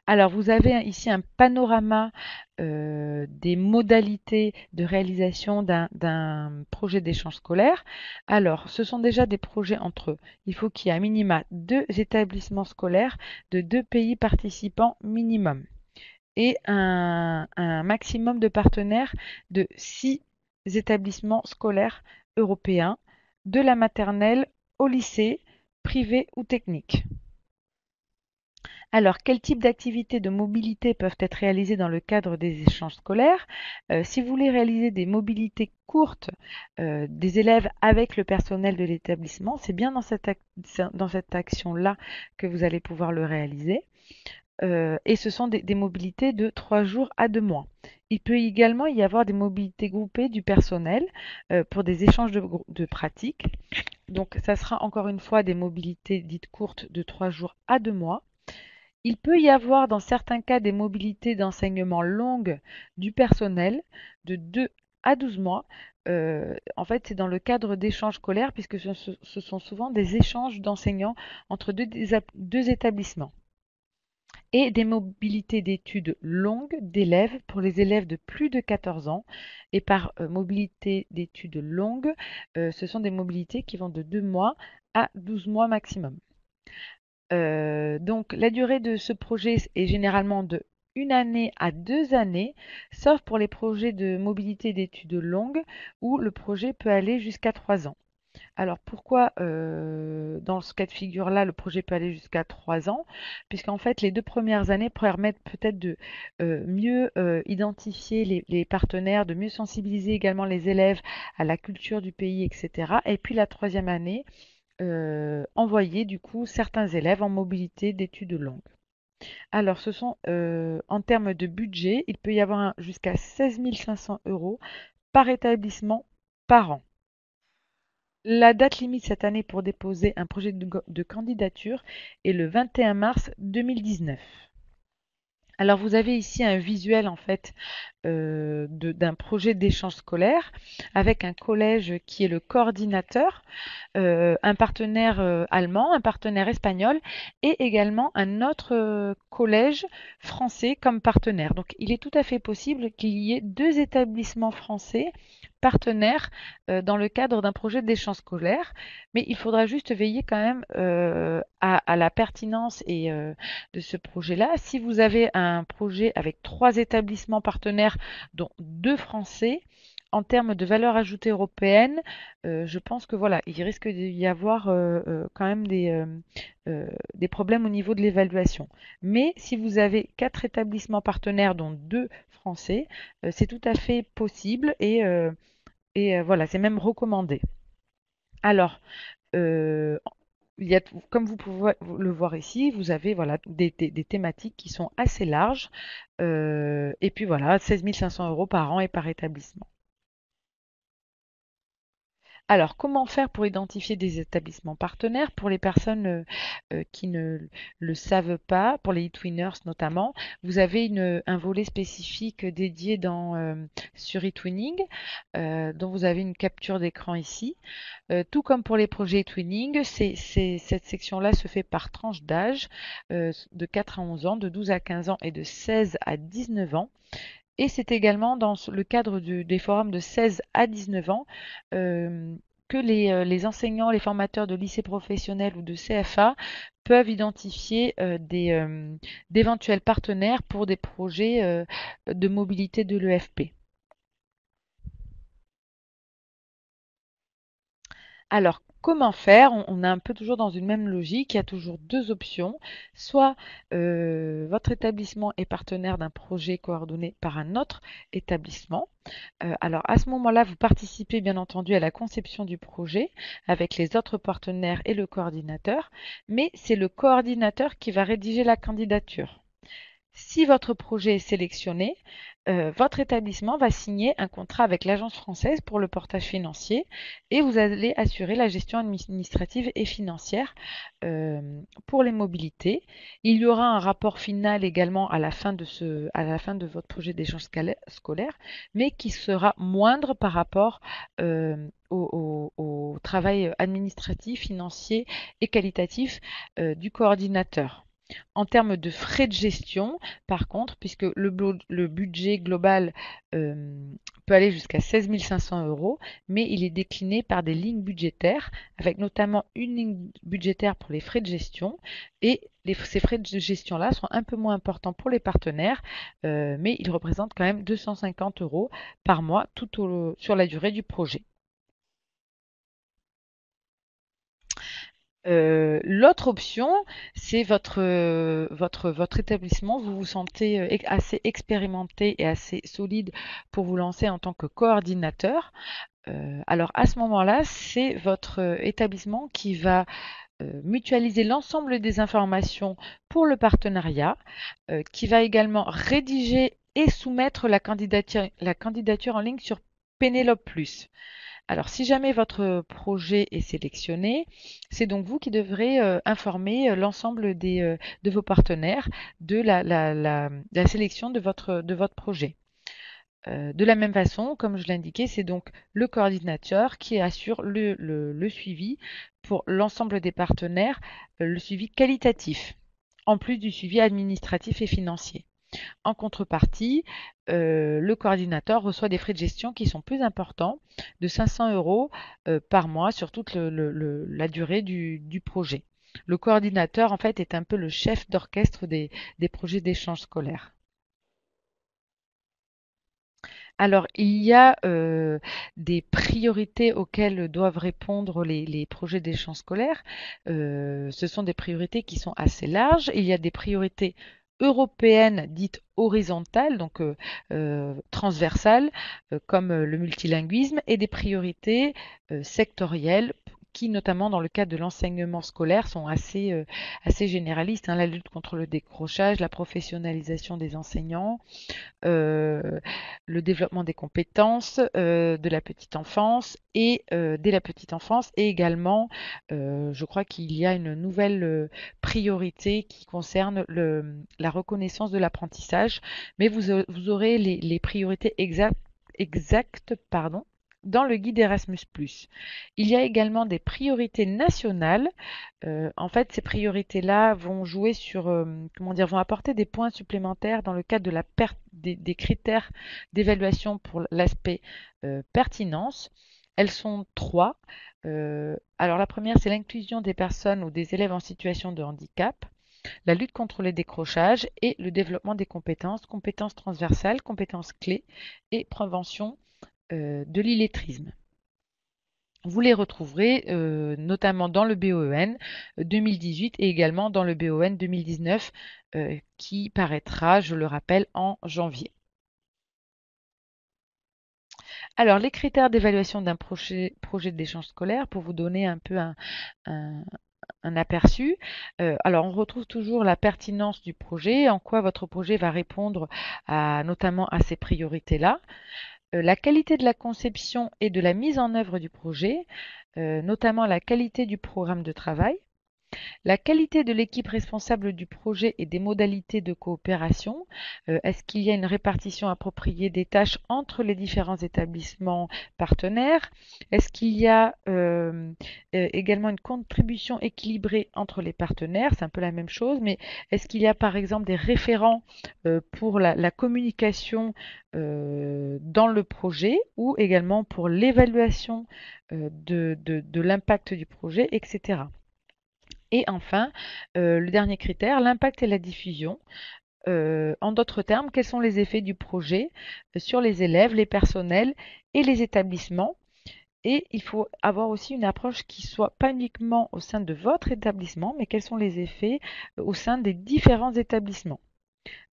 [SPEAKER 2] Alors, vous avez ici un panorama des modalités de réalisation d'un projet d'échange scolaire. Alors, ce sont déjà des projets entre eux. Il faut qu'il y ait à minima 2 établissements scolaires de 2 pays participants minimum et un maximum de partenaires de 6 établissements scolaires européens, de la maternelle au lycée, privé ou technique. Alors, quel type d'activités de mobilité peuvent être réalisées dans le cadre des échanges scolaires? Si vous voulez réaliser des mobilités courtes des élèves avec le personnel de l'établissement, c'est bien dans cette action-là que vous allez pouvoir le réaliser. Et ce sont des mobilités de 3 jours à 2 mois. Il peut également y avoir des mobilités groupées du personnel pour des échanges de pratiques. Donc, ça sera encore une fois des mobilités dites courtes de 3 jours à 2 mois. Il peut y avoir dans certains cas des mobilités d'enseignement longues du personnel de 2 à 12 mois. En fait, c'est dans le cadre d'échanges scolaires puisque ce sont souvent des échanges d'enseignants entre deux établissements. Et des mobilités d'études longues d'élèves pour les élèves de plus de 14 ans. Et par mobilité d'études longues, ce sont des mobilités qui vont de 2 mois à 12 mois maximum. Donc la durée de ce projet est généralement de 1 année à 2 années, sauf pour les projets de mobilité d'études longues où le projet peut aller jusqu'à 3 ans. Alors pourquoi dans ce cas de figure-là, le projet peut aller jusqu'à 3 ans? Puisqu'en fait, les 2 premières années permettent peut-être de mieux identifier les partenaires, de mieux sensibiliser également les élèves à la culture du pays, etc. Et puis la 3e année, envoyer du coup certains élèves en mobilité d'études longues. Alors, ce sont en termes de budget, il peut y avoir jusqu'à 16 500 € par établissement par an. La date limite cette année pour déposer un projet de candidature est le 21 mars 2019. Alors vous avez ici un visuel en fait d'un projet d'échange scolaire avec un collège qui est le coordinateur, un partenaire allemand, un partenaire espagnol et également un autre collège français comme partenaire. Donc il est tout à fait possible qu'il y ait deux établissements français partenaires dans le cadre d'un projet d'échange scolaire, mais il faudra juste veiller quand même à la pertinence de ce projet-là. Si vous avez un projet avec trois établissements partenaires, dont deux français, en termes de valeur ajoutée européenne, je pense que voilà, il risque d'y avoir quand même des problèmes au niveau de l'évaluation. Mais si vous avez quatre établissements partenaires, dont deux français, c'est tout à fait possible et voilà, c'est même recommandé. Alors, euh, il y a, comme vous pouvez le voir ici, vous avez voilà, des thématiques qui sont assez larges. Et puis voilà, 16 500 € par an et par établissement. Alors, comment faire pour identifier des établissements partenaires pour les personnes qui ne le savent pas, pour les e-twinners notamment? Vous avez un volet spécifique dédié sur eTwinning, dont vous avez une capture d'écran ici. Tout comme pour les projets e-twinning, cette section-là se fait par tranche d'âge, de 4 à 11 ans, de 12 à 15 ans et de 16 à 19 ans. Et c'est également dans le cadre des forums de 16 à 19 ans que les enseignants, les formateurs de lycées professionnels ou de CFA peuvent identifier d'éventuels partenaires pour des projets de mobilité de l'EFP. Alors, comment faire? On est un peu toujours dans une même logique. Il y a toujours deux options. Soit votre établissement est partenaire d'un projet coordonné par un autre établissement. Alors, à ce moment-là, vous participez bien entendu à la conception du projet avec les autres partenaires et le coordinateur, mais c'est le coordinateur qui va rédiger la candidature. Si votre projet est sélectionné, votre établissement va signer un contrat avec l'Agence française pour le portage financier et vous allez assurer la gestion administrative et financière pour les mobilités. Il y aura un rapport final également à la fin de votre projet d'échange scolaire, mais qui sera moindre par rapport au travail administratif, financier et qualitatif du coordinateur. En termes de frais de gestion, par contre, puisque le budget global peut aller jusqu'à 16 500 €, mais il est décliné par des lignes budgétaires, avec notamment une ligne budgétaire pour les frais de gestion. Et ces frais de gestion-là sont un peu moins importants pour les partenaires, mais ils représentent quand même 250 € par mois sur la durée du projet. L'autre option, c'est votre établissement, vous vous sentez assez expérimenté et assez solide pour vous lancer en tant que coordinateur. Alors à ce moment-là, c'est votre établissement qui va mutualiser l'ensemble des informations pour le partenariat, qui va également rédiger et soumettre la candidature en ligne sur Pénélope Plus. Alors, si jamais votre projet est sélectionné, c'est donc vous qui devrez informer l'ensemble de vos partenaires de la sélection de votre projet. De la même façon, comme je l'indiquais, c'est donc le coordinateur qui assure le suivi pour l'ensemble des partenaires, le suivi qualitatif, en plus du suivi administratif et financier. En contrepartie, le coordinateur reçoit des frais de gestion qui sont plus importants, de 500 € par mois sur toute la durée du projet. Le coordinateur, en fait, est un peu le chef d'orchestre des projets d'échange scolaire. Alors, il y a des priorités auxquelles doivent répondre les projets d'échange scolaire. Ce sont des priorités qui sont assez larges. Il y a des priorités européennes dites horizontales, donc transversales, comme le multilinguisme, et des priorités sectorielles qui, notamment dans le cadre de l'enseignement scolaire, sont assez généralistes, hein. La lutte contre le décrochage, la professionnalisation des enseignants, euh, le développement des compétences de la petite enfance et dès la petite enfance, et également, je crois qu'il y a une nouvelle priorité qui concerne la reconnaissance de l'apprentissage, mais vous aurez les priorités exactes, pardon, dans le guide Erasmus+. Il y a également des priorités nationales. En fait, ces priorités-là vont jouer sur, comment dire, vont apporter des points supplémentaires dans le cadre de la des critères d'évaluation pour l'aspect pertinence. Elles sont trois. Alors la première, c'est l'inclusion des personnes ou des élèves en situation de handicap, la lutte contre les décrochages et le développement des compétences transversales, compétences clés et prévention de l'illettrisme. Vous les retrouverez notamment dans le BOEN 2018 et également dans le BOEN 2019 qui paraîtra, je le rappelle, en janvier. Alors, les critères d'évaluation d'un projet d'échange scolaire, pour vous donner un peu un aperçu. Alors, on retrouve toujours la pertinence du projet, en quoi votre projet va répondre notamment à ces priorités-là. La qualité de la conception et de la mise en œuvre du projet, notamment la qualité du programme de travail, la qualité de l'équipe responsable du projet et des modalités de coopération. Est-ce qu'il y a une répartition appropriée des tâches entre les différents établissements partenaires? Est-ce qu'il y a également une contribution équilibrée entre les partenaires? C'est un peu la même chose, mais est-ce qu'il y a par exemple des référents pour la communication dans le projet ou également pour l'évaluation de l'impact du projet, etc. Et enfin, le dernier critère, l'impact et la diffusion. En d'autres termes, quels sont les effets du projet sur les élèves, les personnels et les établissements? Et il faut avoir aussi une approche qui soit pas uniquement au sein de votre établissement, mais quels sont les effets au sein des différents établissements.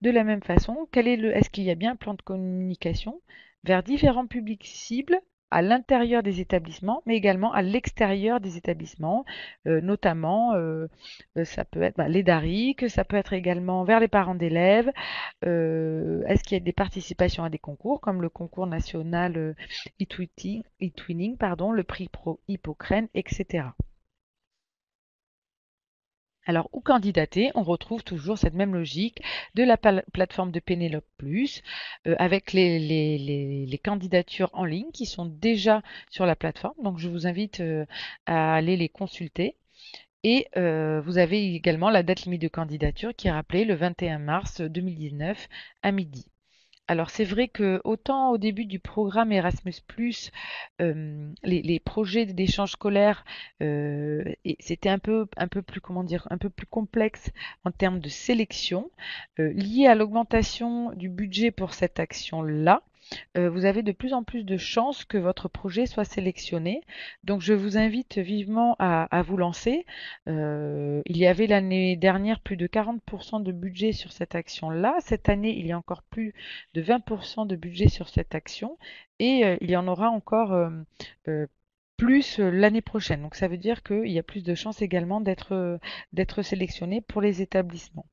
[SPEAKER 2] De la même façon, est-ce qu'il y a bien un plan de communication vers différents publics cibles à l'intérieur des établissements, mais également à l'extérieur des établissements, notamment ça peut être les DARIC, ça peut être également vers les parents d'élèves. Est-ce qu'il y a des participations à des concours comme le concours national e-twinning, pardon, le prix Pro Hippocrène, etc. Alors, où candidater? On retrouve toujours cette même logique de la plateforme de Pénélope Plus avec les candidatures en ligne qui sont déjà sur la plateforme. Donc, je vous invite à aller les consulter. Et vous avez également la date limite de candidature qui est rappelée le 21 mars 2019 à midi. Alors c'est vrai que autant au début du programme Erasmus+, les projets d'échange scolaire, c'était un peu plus, comment dire, un peu plus complexe en termes de sélection, lié à l'augmentation du budget pour cette action-là. Vous avez de plus en plus de chances que votre projet soit sélectionné. Donc je vous invite vivement à vous lancer. Il y avait l'année dernière plus de 40% de budget sur cette action-là. Cette année, il y a encore plus de 20% de budget sur cette action et il y en aura encore plus l'année prochaine. Donc ça veut dire qu'il y a plus de chances également d'être sélectionné pour les établissements.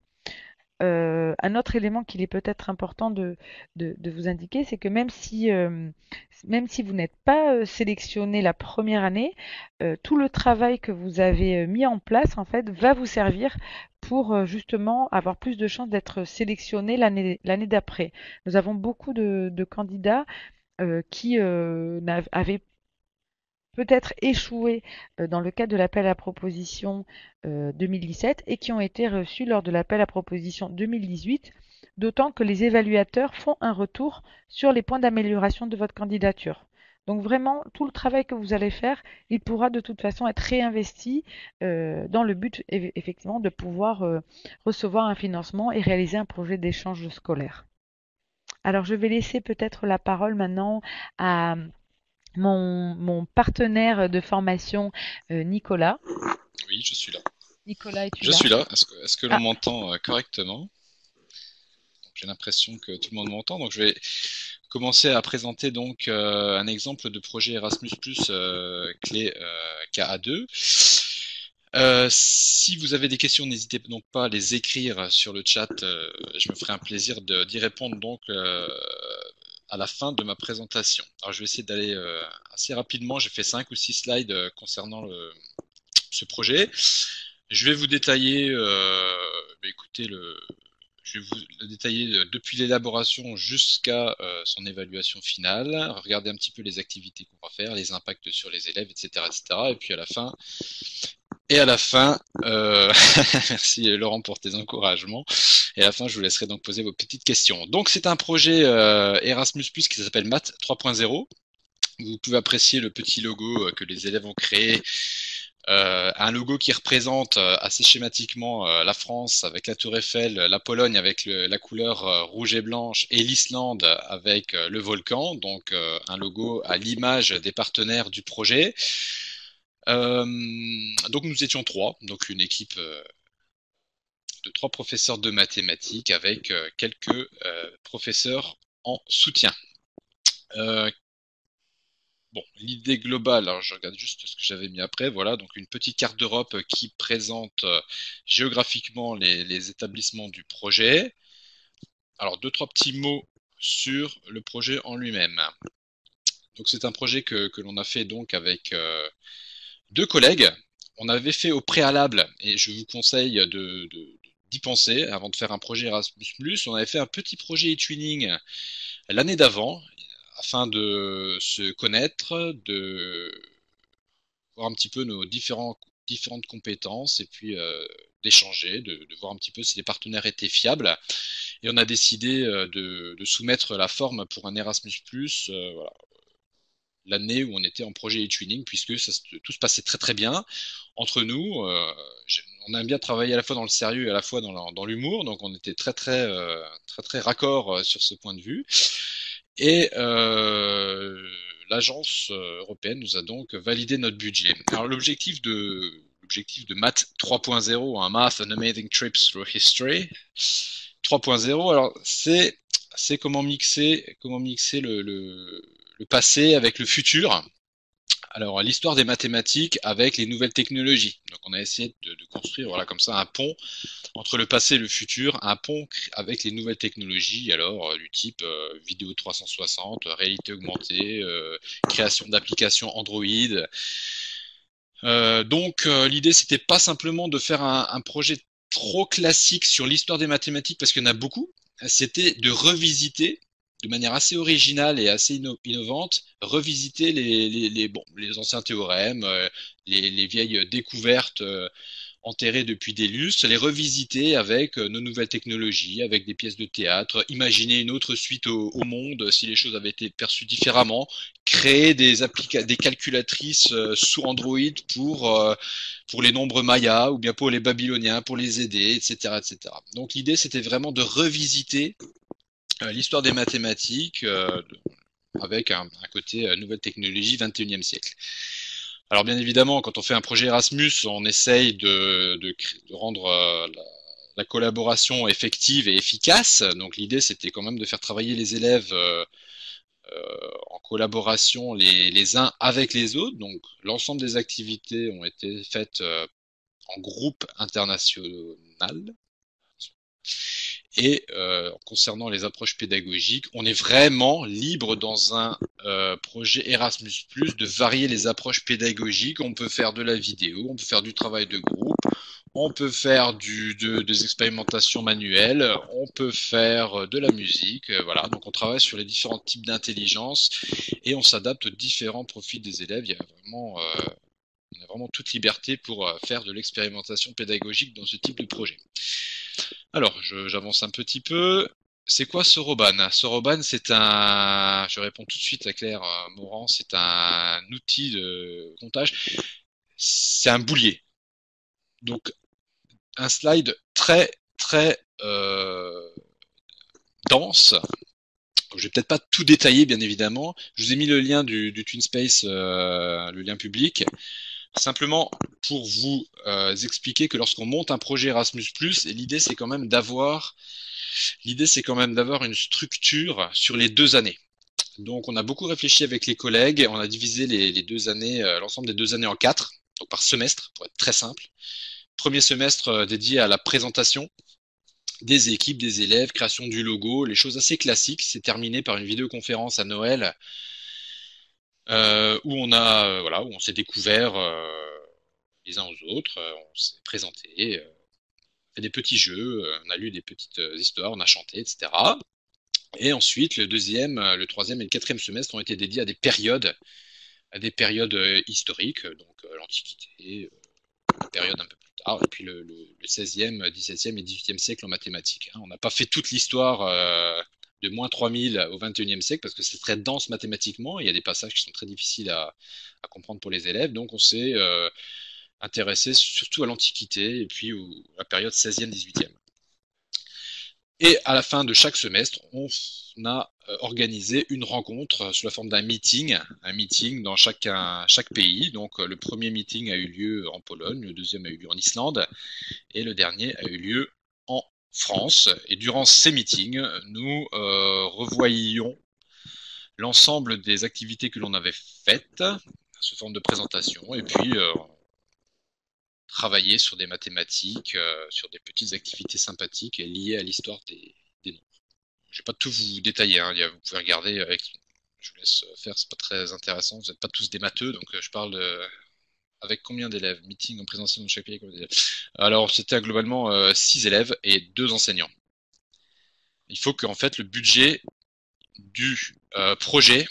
[SPEAKER 2] Un autre élément qu'il est peut-être important de vous indiquer, c'est que même si vous n'êtes pas sélectionné la première année, tout le travail que vous avez mis en place en fait va vous servir pour justement avoir plus de chances d'être sélectionné l'année d'après. Nous avons beaucoup de candidats qui avaient peut-être échoué dans le cadre de l'appel à proposition 2017 et qui ont été reçus lors de l'appel à proposition 2018, d'autant que les évaluateurs font un retour sur les points d'amélioration de votre candidature. Donc vraiment, tout le travail que vous allez faire, il pourra de toute façon être réinvesti dans le but effectivement de pouvoir recevoir un financement et réaliser un projet d'échange scolaire. Alors je vais laisser peut-être la parole maintenant à mon partenaire de formation, Nicolas.
[SPEAKER 3] Oui, je suis là.
[SPEAKER 2] Nicolas, es-tu
[SPEAKER 3] Je
[SPEAKER 2] là?
[SPEAKER 3] suis là. Est-ce que l'on
[SPEAKER 2] Ah,
[SPEAKER 3] m'entend correctement? J'ai l'impression que tout le monde m'entend, donc je vais commencer à présenter donc un exemple de projet Erasmus+ clé KA2. Si vous avez des questions, n'hésitez donc pas à les écrire sur le chat. Je me ferai un plaisir d'y répondre donc à la fin de ma présentation. Alors je vais essayer d'aller assez rapidement. J'ai fait 5 ou 6 slides concernant ce projet. Je vais vous détailler, écoutez, je vais vous le détailler depuis l'élaboration jusqu'à son évaluation finale. Regardez un petit peu les activités qu'on va faire, les impacts sur les élèves, etc., etc. Et puis à la fin, merci Laurent pour tes encouragements. Et à la fin, je vous laisserai donc poser vos petites questions. Donc c'est un projet Erasmus+ qui s'appelle Math 3.0. Vous pouvez apprécier le petit logo que les élèves ont créé. Un logo qui représente assez schématiquement la France avec la Tour Eiffel, la Pologne avec la couleur rouge et blanche et l'Islande avec le volcan. Donc un logo à l'image des partenaires du projet. Donc nous étions 3, donc une équipe de 3 professeurs de mathématiques avec quelques professeurs en soutien. Bon, l'idée globale, alors je regarde juste ce que j'avais mis après, voilà, donc une petite carte d'Europe qui présente géographiquement les établissements du projet. Alors 2-3 petits mots sur le projet en lui-même. Donc c'est un projet que l'on a fait donc avec 2 collègues. On avait fait au préalable, et je vous conseille d'y penser avant de faire un projet Erasmus+. On avait fait un petit projet e-twinning l'année d'avant, afin de se connaître, de voir un petit peu nos différentes compétences et puis d'échanger, de voir un petit peu si les partenaires étaient fiables. Et on a décidé de soumettre la forme pour un Erasmus+, voilà, l'année où on était en projet e-twinning, puisque tout se passait très très bien entre nous. On aime bien travailler à la fois dans le sérieux et à la fois dans l'humour, donc on était très très raccord sur ce point de vue. Et l'agence européenne nous a donc validé notre budget. Alors l'objectif de Math 3.0, un Math and Amazing Trips Through History 3.0, alors c'est comment mixer le passé avec le futur. Alors l'histoire des mathématiques avec les nouvelles technologies. Donc on a essayé de construire voilà comme ça un pont entre le passé et le futur, un pont avec les nouvelles technologies, alors du type vidéo 360, réalité augmentée, création d'applications Android. Donc l'idée c'était pas simplement de faire un projet trop classique sur l'histoire des mathématiques parce qu'il y en a beaucoup, c'était de revisiter de manière assez originale et assez innovante, revisiter les anciens théorèmes, les vieilles découvertes enterrées depuis des lustres, les revisiter avec nos nouvelles technologies, avec des pièces de théâtre, imaginer une autre suite au monde si les choses avaient été perçues différemment, créer des calculatrices sous Android pour les nombres mayas ou bien pour les babyloniens, pour les aider, etc., etc. Donc l'idée c'était vraiment de revisiter l'histoire des mathématiques avec un côté nouvelle technologie 21e siècle. Alors bien évidemment, quand on fait un projet Erasmus, on essaye de rendre la collaboration effective et efficace. Donc l'idée, c'était quand même de faire travailler les élèves en collaboration les uns avec les autres. Donc l'ensemble des activités ont été faites en groupe international. Et concernant les approches pédagogiques, on est vraiment libre dans un projet Erasmus+, de varier les approches pédagogiques. On peut faire de la vidéo, on peut faire du travail de groupe, on peut faire des expérimentations manuelles, on peut faire de la musique. Voilà, donc on travaille sur les différents types d'intelligence et on s'adapte aux différents profils des élèves. On a vraiment toute liberté pour faire de l'expérimentation pédagogique dans ce type de projet. Alors, j'avance un petit peu. C'est quoi Soroban? Soroban, c'est je réponds tout de suite à Claire Morand, c'est un outil de comptage. C'est un boulier. Donc, un slide très, très dense. Je vais peut-être pas tout détailler, bien évidemment. Je vous ai mis le lien du TwinSpace, le lien public. Simplement pour vous expliquer que lorsqu'on monte un projet Erasmus+, l'idée c'est quand même d'avoir une structure sur les 2 années. Donc, on a beaucoup réfléchi avec les collègues. On a divisé les 2 années, l'ensemble des 2 années en 4, donc par semestre, pour être très simple. Premier semestre dédié à la présentation des équipes, des élèves, création du logo, les choses assez classiques. C'est terminé par une vidéoconférence à Noël où où on s'est découvert les uns aux autres, on s'est présenté, fait des petits jeux, on a lu des petites histoires, on a chanté, etc. Et ensuite, le troisième et le quatrième semestre ont été dédiés à des périodes historiques, donc l'Antiquité, une période un peu plus tard, et puis le 16e, 17e et 18e siècle en mathématiques. Hein. On n'a pas fait toute l'histoire de moins 3000 au 21e siècle parce que c'est très dense mathématiquement. Il y a des passages qui sont très difficiles à comprendre pour les élèves. Donc on s'est intéressé surtout à l'Antiquité et puis à la période 16e, 18e. Et à la fin de chaque semestre, on a organisé une rencontre sous la forme d'un meeting, un meeting dans chaque pays. Donc le premier meeting a eu lieu en Pologne, le deuxième a eu lieu en Islande et le dernier a eu lieu en France. Et durant ces meetings, nous revoyions l'ensemble des activités que l'on avait faites sous forme de présentation et puis travailler sur des mathématiques, sur des petites activités sympathiques liées à l'histoire des nombres. Je vais pas tout vous détailler, hein. Vous pouvez regarder je vous laisse faire, c'est pas très intéressant, vous n'êtes pas tous des matheux, donc je parle avec combien d'élèves? Meeting en présentiel dans chaque pays, combien d'élèves? Alors c'était globalement 6 élèves et 2 enseignants. Il faut qu'en fait le budget du projet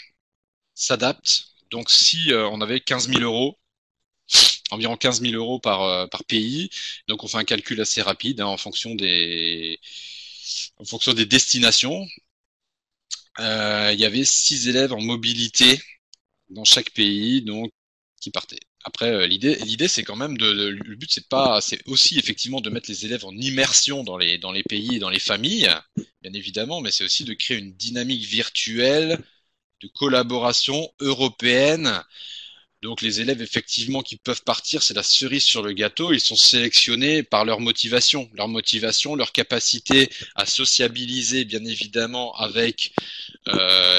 [SPEAKER 3] s'adapte. Donc si on avait 15 000 euros, environ 15 000 euros par pays. Donc on fait un calcul assez rapide en fonction des destinations. Il y avait 6 élèves en mobilité dans chaque pays, donc qui partaient. Après, l'idée, c'est quand même le but, c'est aussi effectivement de mettre les élèves en immersion dans les pays et dans les familles, bien évidemment, mais c'est aussi de créer une dynamique virtuelle de collaboration européenne. Donc les élèves effectivement qui peuvent partir, c'est la cerise sur le gâteau. Ils sont sélectionnés par leur motivation, leur capacité à sociabiliser bien évidemment avec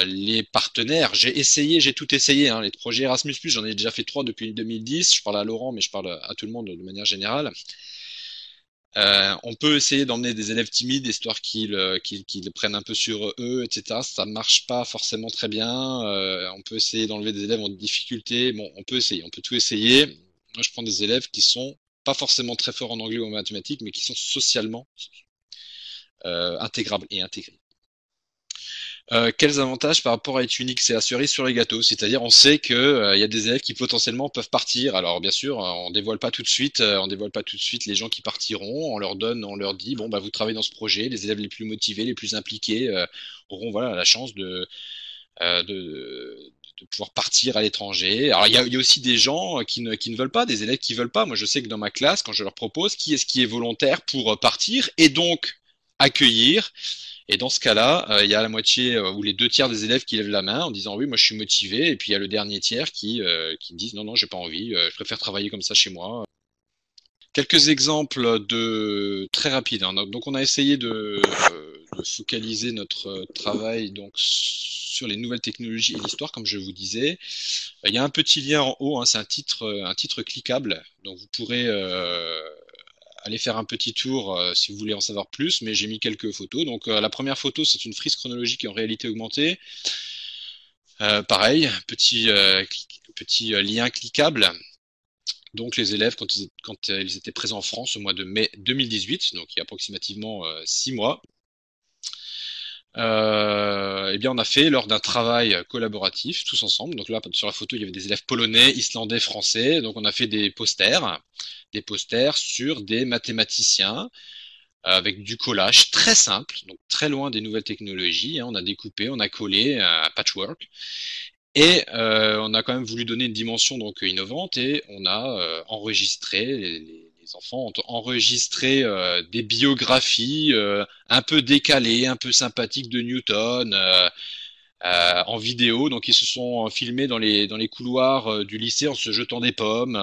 [SPEAKER 3] les partenaires. J'ai tout essayé. Hein. Les projets Erasmus+, j'en ai déjà fait 3 depuis 2010. Je parle à Laurent, mais je parle à tout le monde de manière générale. On peut essayer d'emmener des élèves timides, histoire qu'ils le prennent un peu sur eux, etc. Ça marche pas forcément très bien. On peut essayer d'enlever des élèves en difficulté. Bon, on peut tout essayer. Moi, je prends des élèves qui sont pas forcément très forts en anglais ou en mathématiques, mais qui sont socialement intégrables et intégrés. Quels avantages par rapport à être unique? C'est la cerise sur les gâteaux, c'est-à-dire on sait que y a des élèves qui potentiellement peuvent partir. Alors bien sûr, on dévoile pas tout de suite, les gens qui partiront. On leur dit bon bah vous travaillez dans ce projet. Les élèves les plus motivés, les plus impliqués auront la chance de pouvoir partir à l'étranger. Alors il y a aussi des gens qui ne veulent pas, des élèves qui veulent pas. Moi je sais que dans ma classe, quand je leur propose qui est volontaire pour partir et donc accueillir. Et dans ce cas-là, il y a la moitié ou les 2 tiers des élèves qui lèvent la main en disant oui, moi je suis motivé. Et puis il y a le dernier tiers qui disent non, j'ai pas envie, je préfère travailler comme ça chez moi. Quelques exemples très rapides. Hein. Donc on a essayé de focaliser notre travail donc sur les nouvelles technologies et l'histoire, comme je vous disais. Il y a un petit lien en haut, hein, c'est un titre cliquable. Donc vous pourrez aller faire un petit tour si vous voulez en savoir plus, mais j'ai mis quelques photos. Donc la première photo, c'est une frise chronologique en réalité augmentée. Pareil, petit lien cliquable. Donc les élèves, quand ils étaient présents en France au mois de mai 2018, donc il y a approximativement 6 mois, eh bien on a fait lors d'un travail collaboratif tous ensemble. Donc là sur la photo il y avait des élèves polonais, islandais, français. Donc on a fait des posters sur des mathématiciens avec du collage très simple, donc très loin des nouvelles technologies. Hein. On a découpé, on a collé un patchwork. Et on a quand même voulu donner une dimension donc innovante et on a enregistré, les enfants ont enregistré des biographies un peu décalées, un peu sympathiques de Newton, en vidéo. Donc ils se sont filmés dans les couloirs du lycée en se jetant des pommes,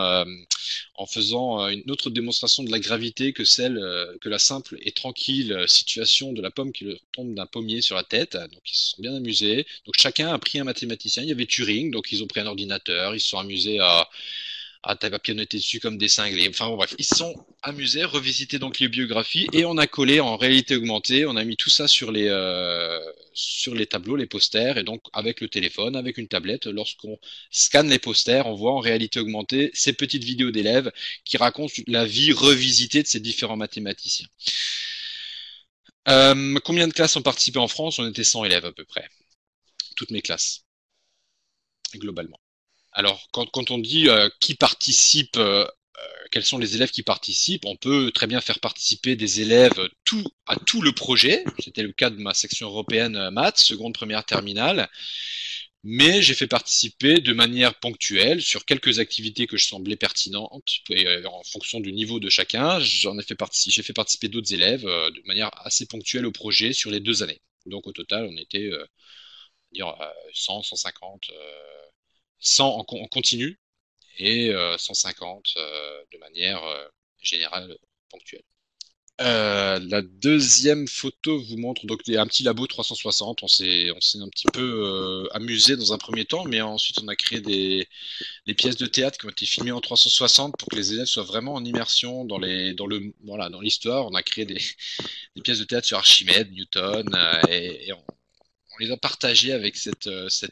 [SPEAKER 3] en faisant une autre démonstration de la gravité que celle que la simple et tranquille situation de la pomme qui leur tombe d'un pommier sur la tête. Donc ils se sont bien amusés. Donc chacun a pris un mathématicien. Il y avait Turing, donc ils ont pris un ordinateur. Ils se sont amusés à papillonner dessus comme des cinglés. Enfin bon, bref, ils se sont amusés, revisité donc les biographies et on a collé en réalité augmentée, on a mis tout ça sur les tableaux, les posters, et donc avec le téléphone, avec une tablette, lorsqu'on scanne les posters, on voit en réalité augmentée ces petites vidéos d'élèves qui racontent la vie revisitée de ces différents mathématiciens. Combien de classes ont participé en France? On était 100 élèves à peu près, toutes mes classes, globalement. Alors, quand on dit qui participe, quels sont les élèves qui participent, on peut très bien faire participer des élèves à tout le projet. C'était le cas de ma section européenne maths, seconde, première, terminale. Mais j'ai fait participer de manière ponctuelle sur quelques activités que je semblais pertinentes et en fonction du niveau de chacun. J'ai fait participer d'autres élèves de manière assez ponctuelle au projet sur les 2 années. Donc au total, on était dire 100, 150, 100 en continu et 150 de manière générale ponctuelle. La deuxième photo vous montre donc un petit labo 360. On s'est un petit peu amusé dans un premier temps, mais ensuite on a créé des pièces de théâtre qui ont été filmées en 360 pour que les élèves soient vraiment en immersion dans l'histoire. On a créé des pièces de théâtre sur Archimède, Newton, et on les a partagées avec cette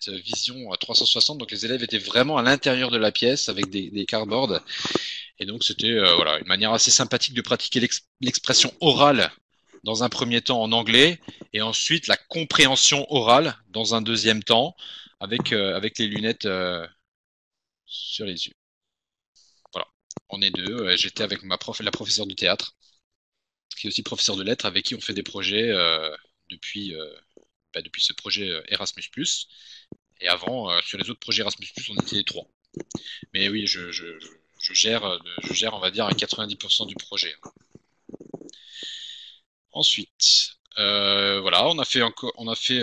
[SPEAKER 3] vision à 360. Donc les élèves étaient vraiment à l'intérieur de la pièce avec des cardboards. Et donc c'était voilà, une manière assez sympathique de pratiquer l'expression orale dans un premier temps en anglais et ensuite la compréhension orale dans un deuxième temps avec les lunettes sur les yeux. Voilà, on est deux. J'étais avec la professeure de théâtre, qui est aussi professeure de lettres, avec qui on fait des projets depuis ce projet Erasmus+. Et avant, sur les autres projets Erasmus+, on était les trois. Mais oui, je gère, on va dire, à 90% du projet. Ensuite, voilà, on a fait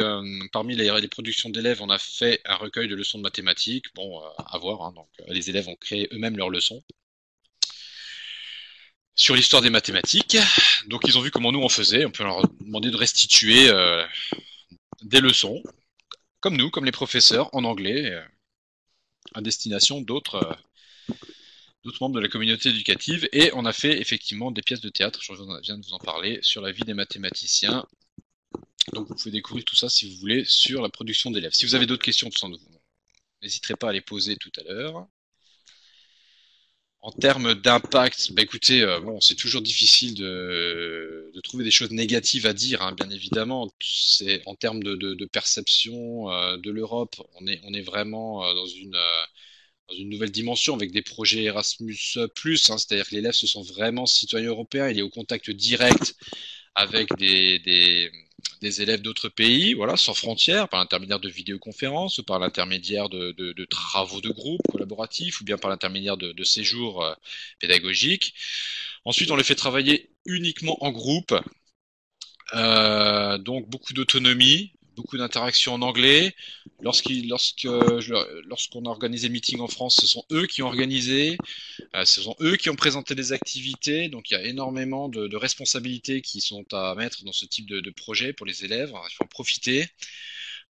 [SPEAKER 3] parmi les productions d'élèves, on a fait un recueil de leçons de mathématiques. Bon, à voir, hein, donc les élèves ont créé eux-mêmes leurs leçons sur l'histoire des mathématiques. Donc ils ont vu comment nous on faisait. On peut leur demander de restituer des leçons, comme nous, comme les professeurs, en anglais, à destination d'autres membres de la communauté éducative. Et on a fait effectivement des pièces de théâtre, je viens de vous en parler, sur la vie des mathématiciens. Donc vous pouvez découvrir tout ça si vous voulez sur la production d'élèves. Si vous avez d'autres questions, n'hésiterez pas à les poser tout à l'heure. En termes d'impact, bah écoutez, bon, c'est toujours difficile de trouver des choses négatives à dire, hein, bien évidemment. C'est en termes de perception de l'Europe, on est vraiment dans une nouvelle dimension avec des projets Erasmus+, hein, c'est-à-dire que l'élève se sent vraiment citoyen européen, il est au contact direct avec des élèves d'autres pays, voilà, sans frontières, par l'intermédiaire de vidéoconférences, ou par l'intermédiaire de travaux de groupe collaboratifs, ou bien par l'intermédiaire de séjours pédagogiques. Ensuite, on les fait travailler uniquement en groupe, donc beaucoup d'autonomie, beaucoup d'interactions en anglais. Lorsqu'on a organisé le meeting en France, ce sont eux qui ont organisé, ce sont eux qui ont présenté les activités. Donc il y a énormément de responsabilités qui sont à mettre dans ce type de projet pour les élèves. Il faut en profiter.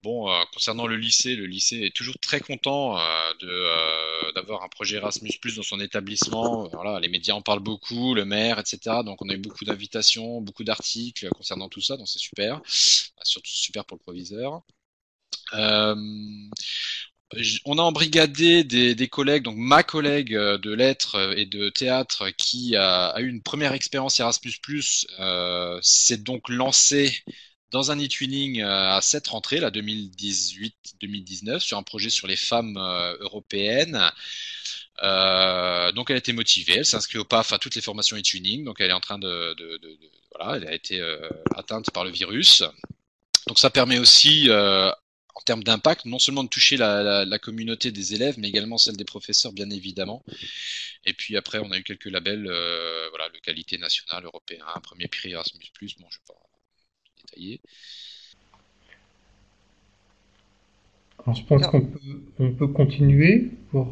[SPEAKER 3] Bon, concernant le lycée est toujours très content d'avoir un projet Erasmus+ dans son établissement. Voilà, les médias en parlent beaucoup, le maire, etc. Donc on a eu beaucoup d'invitations, beaucoup d'articles concernant tout ça, donc c'est super. Surtout super pour le proviseur. Euh, on a embrigadé des collègues, donc ma collègue de lettres et de théâtre qui a eu une première expérience Erasmus+, s'est donc lancée dans un e-twinning à cette rentrée, là, 2018-2019, sur un projet sur les femmes européennes. Donc elle a été motivée, elle s'inscrit au PAF à toutes les formations e-twinning, donc elle est en train voilà, elle a été atteinte par le virus. Donc ça permet aussi en termes d'impact, non seulement de toucher la communauté des élèves, mais également celle des professeurs, bien évidemment. Et puis après, on a eu quelques labels, voilà, de qualité nationale, européen, premier prix Erasmus+, bon, je ne vais pas détailler.
[SPEAKER 1] Alors, je pense
[SPEAKER 2] Alors,
[SPEAKER 1] on peut continuer
[SPEAKER 2] alors,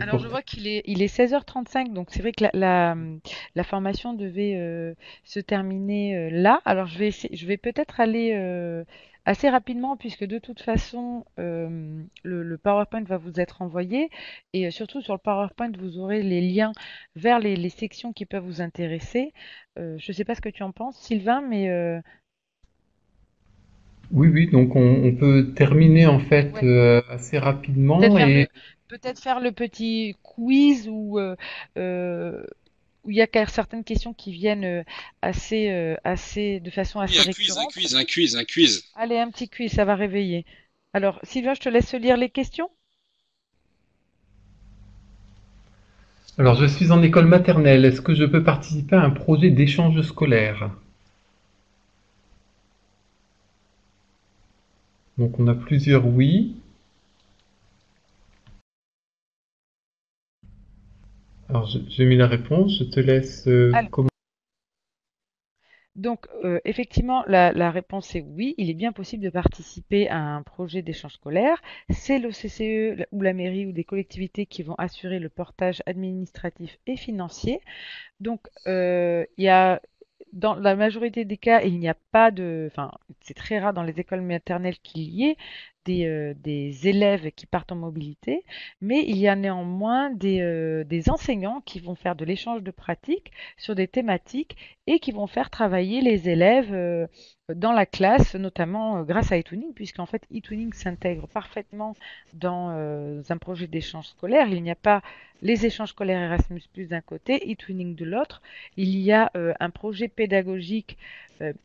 [SPEAKER 1] pour...
[SPEAKER 2] je vois qu'il est 16h35, donc c'est vrai que la formation devait se terminer là. Alors je vais peut-être aller assez rapidement puisque de toute façon le PowerPoint va vous être envoyé et surtout sur le PowerPoint vous aurez les liens vers les sections qui peuvent vous intéresser. Je ne sais pas ce que tu en penses, Sylvain, mais
[SPEAKER 1] Oui, oui, donc on peut terminer en fait
[SPEAKER 2] ouais.
[SPEAKER 1] assez
[SPEAKER 2] Peut-être
[SPEAKER 1] rapidement
[SPEAKER 2] faire
[SPEAKER 1] et
[SPEAKER 2] le petit quiz euh, où il y a certaines questions qui viennent de façon
[SPEAKER 3] Oui,
[SPEAKER 2] assez
[SPEAKER 3] un quiz, un
[SPEAKER 2] récurrente.
[SPEAKER 3] quiz, un quiz, un quiz.
[SPEAKER 2] Allez, un petit quiz, ça va réveiller. Alors, Sylvain, je te laisse lire les questions.
[SPEAKER 1] alors je suis en école maternelle. Est-ce que je peux participer à un projet d'échange scolaire? Donc on a plusieurs oui. Alors j'ai mis la réponse. Je te laisse commencer.
[SPEAKER 2] Donc, effectivement, la réponse est oui. Il est bien possible de participer à un projet d'échange scolaire. C'est le CCE ou la mairie ou des collectivités qui vont assurer le portage administratif et financier. Donc, il y a, dans la majorité des cas, il n'y a pas de, enfin, c'est très rare dans les écoles maternelles qu'il y ait des élèves qui partent en mobilité, mais il y a néanmoins des enseignants qui vont faire de l'échange de pratiques sur des thématiques et qui vont faire travailler les élèves dans la classe, notamment grâce à eTwinning, puisqu'en fait, eTwinning s'intègre parfaitement dans un projet d'échange scolaire. Il n'y a pas les échanges scolaires Erasmus+ d'un côté, eTwinning de l'autre. Il y a un projet pédagogique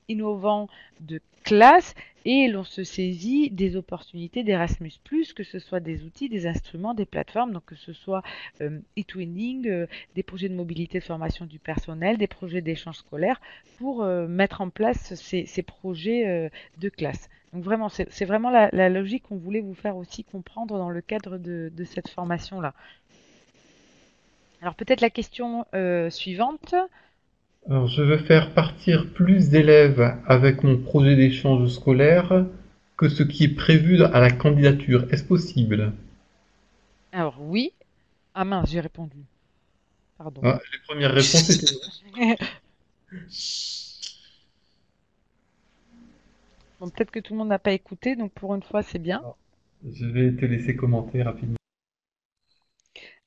[SPEAKER 2] innovant de classe et l'on se saisit des opportunités d'Erasmus+, que ce soit des outils, des instruments, des plateformes, donc que ce soit eTwinning, des projets de mobilité de formation du personnel, des projets d'échange scolaire pour mettre en place ces projets de classe. Donc vraiment, c'est vraiment la logique qu'on voulait vous faire aussi comprendre dans le cadre de cette formation-là. Alors peut-être la question suivante.
[SPEAKER 1] Alors je veux faire partir plus d'élèves avec mon projet d'échange scolaire que ce qui est prévu à la candidature. Est-ce possible?
[SPEAKER 2] Alors oui. Ah mince, j'ai répondu. Pardon.
[SPEAKER 1] Ah, les premières réponses étaient non.
[SPEAKER 2] Bon, peut-être que tout le monde n'a pas écouté, donc pour une fois, c'est bien.
[SPEAKER 1] Alors, je vais te laisser commenter rapidement.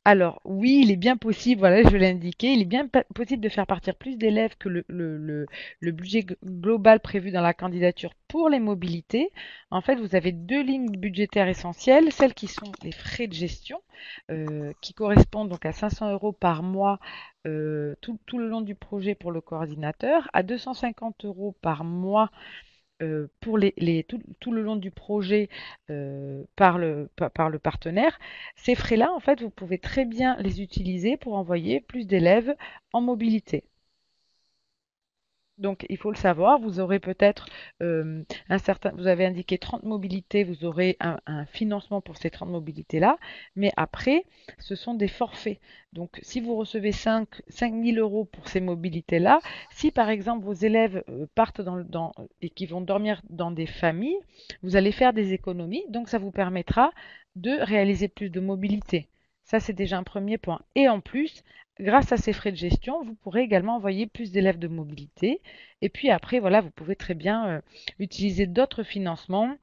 [SPEAKER 2] Alors, oui, il est bien possible, voilà, je l'ai indiqué, il est bien possible de faire partir plus d'élèves que le budget global prévu dans la candidature pour les mobilités. En fait, vous avez deux lignes budgétaires essentielles, celles qui sont les frais de gestion, qui correspondent donc à 500 euros par mois tout le long du projet pour le coordinateur, à 250 euros par mois pour tout le long du projet par le partenaire. Ces frais-là, en fait, vous pouvez très bien les utiliser pour envoyer plus d'élèves en mobilité. Donc, il faut le savoir, vous aurez peut-être vous avez indiqué 30 mobilités, vous aurez un financement pour ces 30 mobilités-là, mais après, ce sont des forfaits. Donc, si vous recevez 5 000 euros pour ces mobilités-là, si par exemple vos élèves partent et qui vont dormir dans des familles, vous allez faire des économies, donc ça vous permettra de réaliser plus de mobilité. Ça, c'est déjà un premier point. Et en plus, grâce à ces frais de gestion, vous pourrez également envoyer plus d'élèves de mobilité. Et puis après, voilà, vous pouvez très bien utiliser d'autres financements,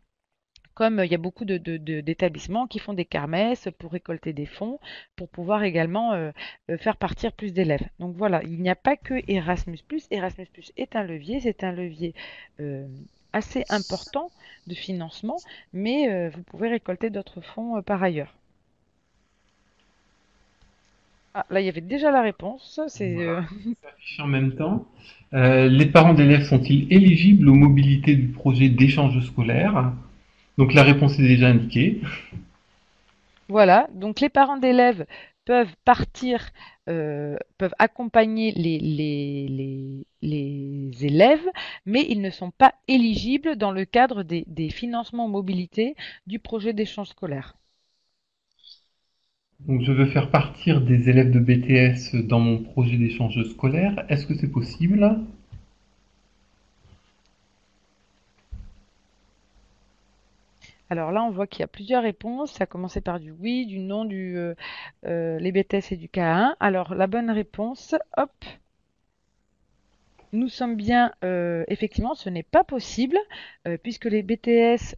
[SPEAKER 2] comme il y a beaucoup d'établissements qui font des kermesses pour récolter des fonds, pour pouvoir également faire partir plus d'élèves. Donc voilà, il n'y a pas que Erasmus+. Erasmus+ est un levier, c'est un levier euh, assez important de financement, mais vous pouvez récolter d'autres fonds par ailleurs. Ah, là, il y avait déjà la réponse. C'est
[SPEAKER 1] Voilà, ça s'affiche en même temps. Les parents d'élèves sont-ils éligibles aux mobilités du projet d'échange scolaire? Donc la réponse est déjà indiquée.
[SPEAKER 2] Voilà, donc les parents d'élèves peuvent partir, peuvent accompagner les élèves, mais ils ne sont pas éligibles dans le cadre des financements mobilité du projet d'échange scolaire.
[SPEAKER 1] Donc je veux faire partir des élèves de BTS dans mon projet d'échange scolaire. Est-ce que c'est possible?
[SPEAKER 2] Alors là, on voit qu'il y a plusieurs réponses. Ça a commencé par du oui, du non, les BTS et du K1. Alors la bonne réponse, hop, nous sommes bien, effectivement, ce n'est pas possible, puisque les BTS,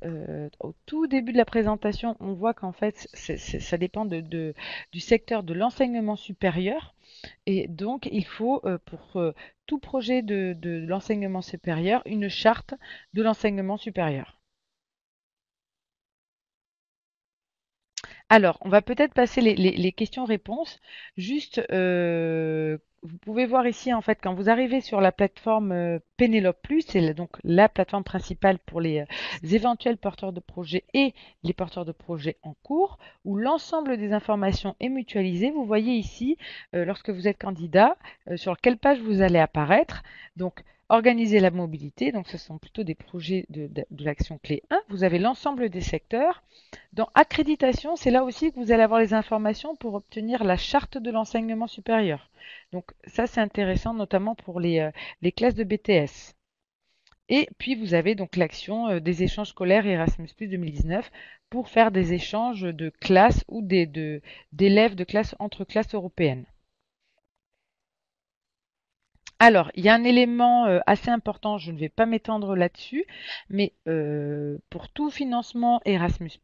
[SPEAKER 2] au tout début de la présentation, on voit qu'en fait, ça dépend du secteur de l'enseignement supérieur. Et donc, il faut, pour tout projet de l'enseignement supérieur, une charte de l'enseignement supérieur. Alors, on va peut-être passer les questions-réponses. Juste, vous pouvez voir ici, en fait, quand vous arrivez sur la plateforme Pénélope Plus, c'est donc la plateforme principale pour les éventuels porteurs de projets et les porteurs de projets en cours, où l'ensemble des informations est mutualisé. Vous voyez ici, lorsque vous êtes candidat, sur quelle page vous allez apparaître. Donc, organiser la mobilité, donc ce sont plutôt des projets de l'action clé 1. Vous avez l'ensemble des secteurs. Dans accréditation, c'est là aussi que vous allez avoir les informations pour obtenir la charte de l'enseignement supérieur. Donc ça, c'est intéressant, notamment pour les classes de BTS. Et puis vous avez donc l'action des échanges scolaires Erasmus+ 2019 pour faire des échanges de classes ou d'élèves de classe entre classes européennes. Alors, il y a un élément assez important, je ne vais pas m'étendre là-dessus, mais pour tout financement Erasmus+,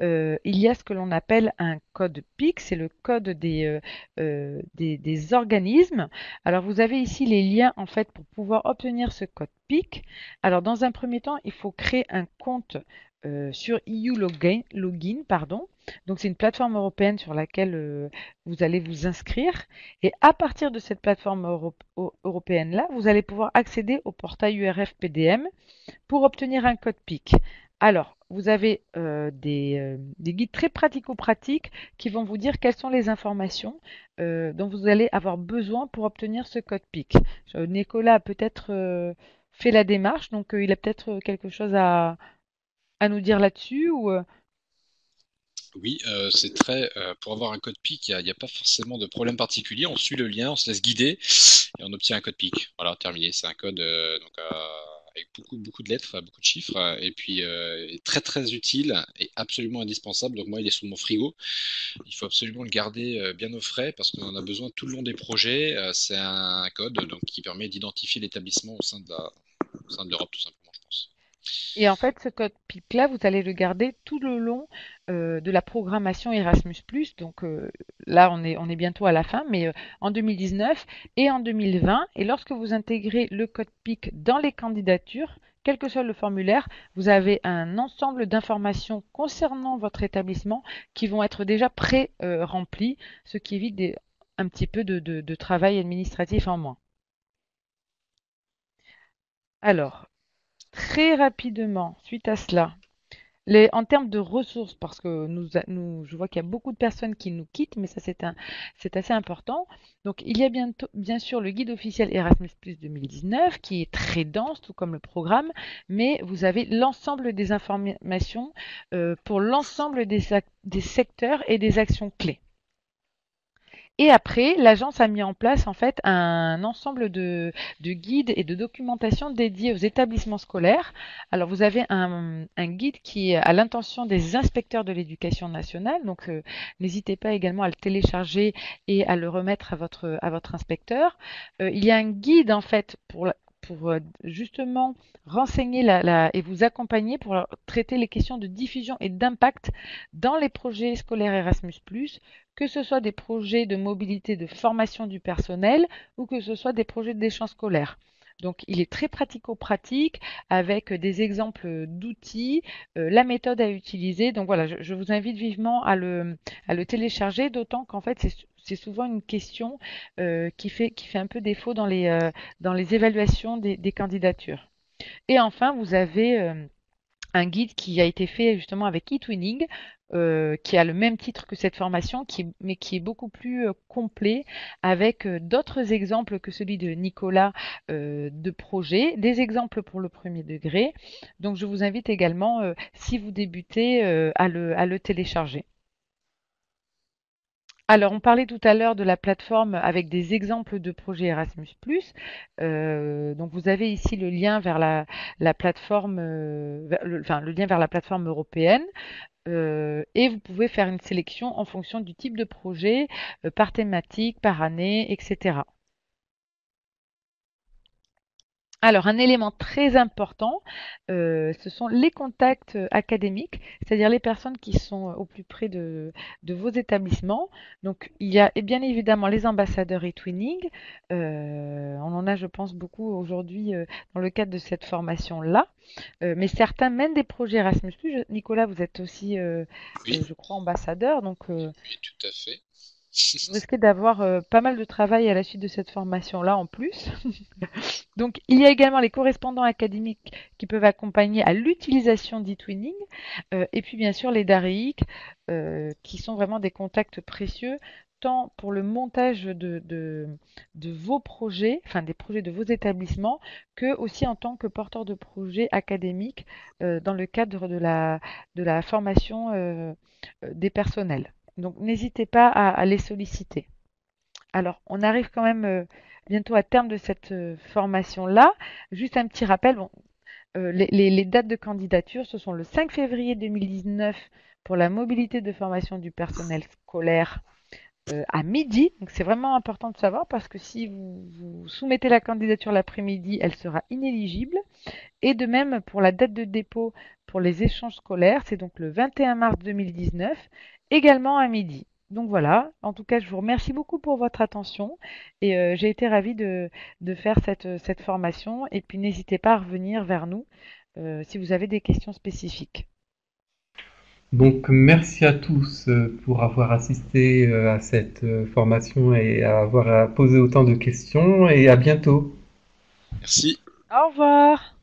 [SPEAKER 2] il y a ce que l'on appelle un code PIC, c'est le code des organismes. Alors, vous avez ici les liens en fait pour pouvoir obtenir ce code PIC. Alors, dans un premier temps, il faut créer un compte sur EU Login, pardon. Donc, c'est une plateforme européenne sur laquelle vous allez vous inscrire. Et à partir de cette plateforme européenne-là, vous allez pouvoir accéder au portail URF PDM pour obtenir un code PIC. Alors, vous avez des guides très pratico-pratiques qui vont vous dire quelles sont les informations dont vous allez avoir besoin pour obtenir ce code PIC. Nicolas a peut-être fait la démarche, donc il a peut-être quelque chose à nous dire là-dessus ou
[SPEAKER 3] Oui, c'est très. Pour avoir un code PIC, il n'y a pas forcément de problème particulier. On suit le lien, on se laisse guider et on obtient un code PIC. Voilà, terminé. C'est un code donc, avec beaucoup de lettres, beaucoup de chiffres, et puis très très utile et absolument indispensable. Donc moi, il est sous mon frigo. Il faut absolument le garder bien au frais parce qu'on en a besoin tout le long des projets. C'est un code donc qui permet d'identifier l'établissement au sein de l'Europe, tout simplement, je pense.
[SPEAKER 2] Et en fait, ce code PIP-là, vous allez le garder tout le long de la programmation Erasmus+. Donc là, on est bientôt à la fin, mais en 2019 et en 2020. Et lorsque vous intégrez le code PIC dans les candidatures, quel que soit le formulaire, vous avez un ensemble d'informations concernant votre établissement qui vont être déjà pré-remplies, ce qui évite un petit peu de travail administratif en moins. Alors, très rapidement, suite à cela, en termes de ressources, parce que je vois qu'il y a beaucoup de personnes qui nous quittent, mais ça c'est assez important. Donc il y a bien sûr le guide officiel Erasmus+ 2019 qui est très dense, tout comme le programme, mais vous avez l'ensemble des informations pour l'ensemble des secteurs et des actions clés. Et après, l'agence a mis en place en fait un ensemble de guides et de documentation dédiés aux établissements scolaires. Alors vous avez un guide qui est à l'intention des inspecteurs de l'éducation nationale, donc n'hésitez pas également à le télécharger et à le remettre à votre inspecteur. Il y a un guide en fait pour justement renseigner et vous accompagner pour traiter les questions de diffusion et d'impact dans les projets scolaires Erasmus+, que ce soit des projets de mobilité, de formation du personnel ou que ce soit des projets d'échange scolaire. Donc, il est très pratico-pratique avec des exemples d'outils, la méthode à utiliser. Donc voilà, je vous invite vivement à le télécharger, d'autant qu'en fait, c'est souvent une question qui fait un peu défaut dans les évaluations des candidatures. Et enfin, vous avez un guide qui a été fait justement avec eTwinning, qui a le même titre que cette formation, mais qui est beaucoup plus complet, avec d'autres exemples que celui de Nicolas de projet, des exemples pour le premier degré. Donc je vous invite également, si vous débutez, à le télécharger. Alors, on parlait tout à l'heure de la plateforme avec des exemples de projets Erasmus+. Donc, vous avez ici le lien vers la plateforme, enfin, le lien vers la plateforme européenne. Et vous pouvez faire une sélection en fonction du type de projet, par thématique, par année, etc. Alors, un élément très important, ce sont les contacts académiques, c'est-à-dire les personnes qui sont au plus près de vos établissements. Donc, il y a et bien évidemment les ambassadeurs eTwinning. On en a, je pense, beaucoup aujourd'hui dans le cadre de cette formation-là. Mais certains mènent des projets Erasmus+. Nicolas, vous êtes aussi,
[SPEAKER 3] Oui,
[SPEAKER 2] je crois, ambassadeur. Donc,
[SPEAKER 3] oui, tout à fait.
[SPEAKER 2] vous risquez d'avoir pas mal de travail à la suite de cette formation-là en plus. Donc, il y a également les correspondants académiques qui peuvent accompagner à l'utilisation d'eTwinning, et puis bien sûr les DAREIC, qui sont vraiment des contacts précieux, tant pour le montage de vos projets, enfin des projets de vos établissements, que aussi en tant que porteur de projets académiques dans le cadre de la formation des personnels. Donc, n'hésitez pas à les solliciter. Alors, on arrive quand même bientôt à terme de cette formation-là. Juste un petit rappel, bon, les dates de candidature, ce sont le 5 février 2019 pour la mobilité de formation du personnel scolaire à midi. Donc, c'est vraiment important de savoir parce que si vous soumettez la candidature l'après-midi, elle sera inéligible. Et de même pour la date de dépôt pour les échanges scolaires, c'est donc le 21 mars 2019, également à midi. Donc voilà, en tout cas, je vous remercie beaucoup pour votre attention et j'ai été ravie de faire cette formation. Et puis n'hésitez pas à revenir vers nous si vous avez des questions spécifiques.
[SPEAKER 1] Donc, merci à tous pour avoir assisté à cette formation et à avoir posé autant de questions et à bientôt.
[SPEAKER 3] Merci.
[SPEAKER 2] Au revoir!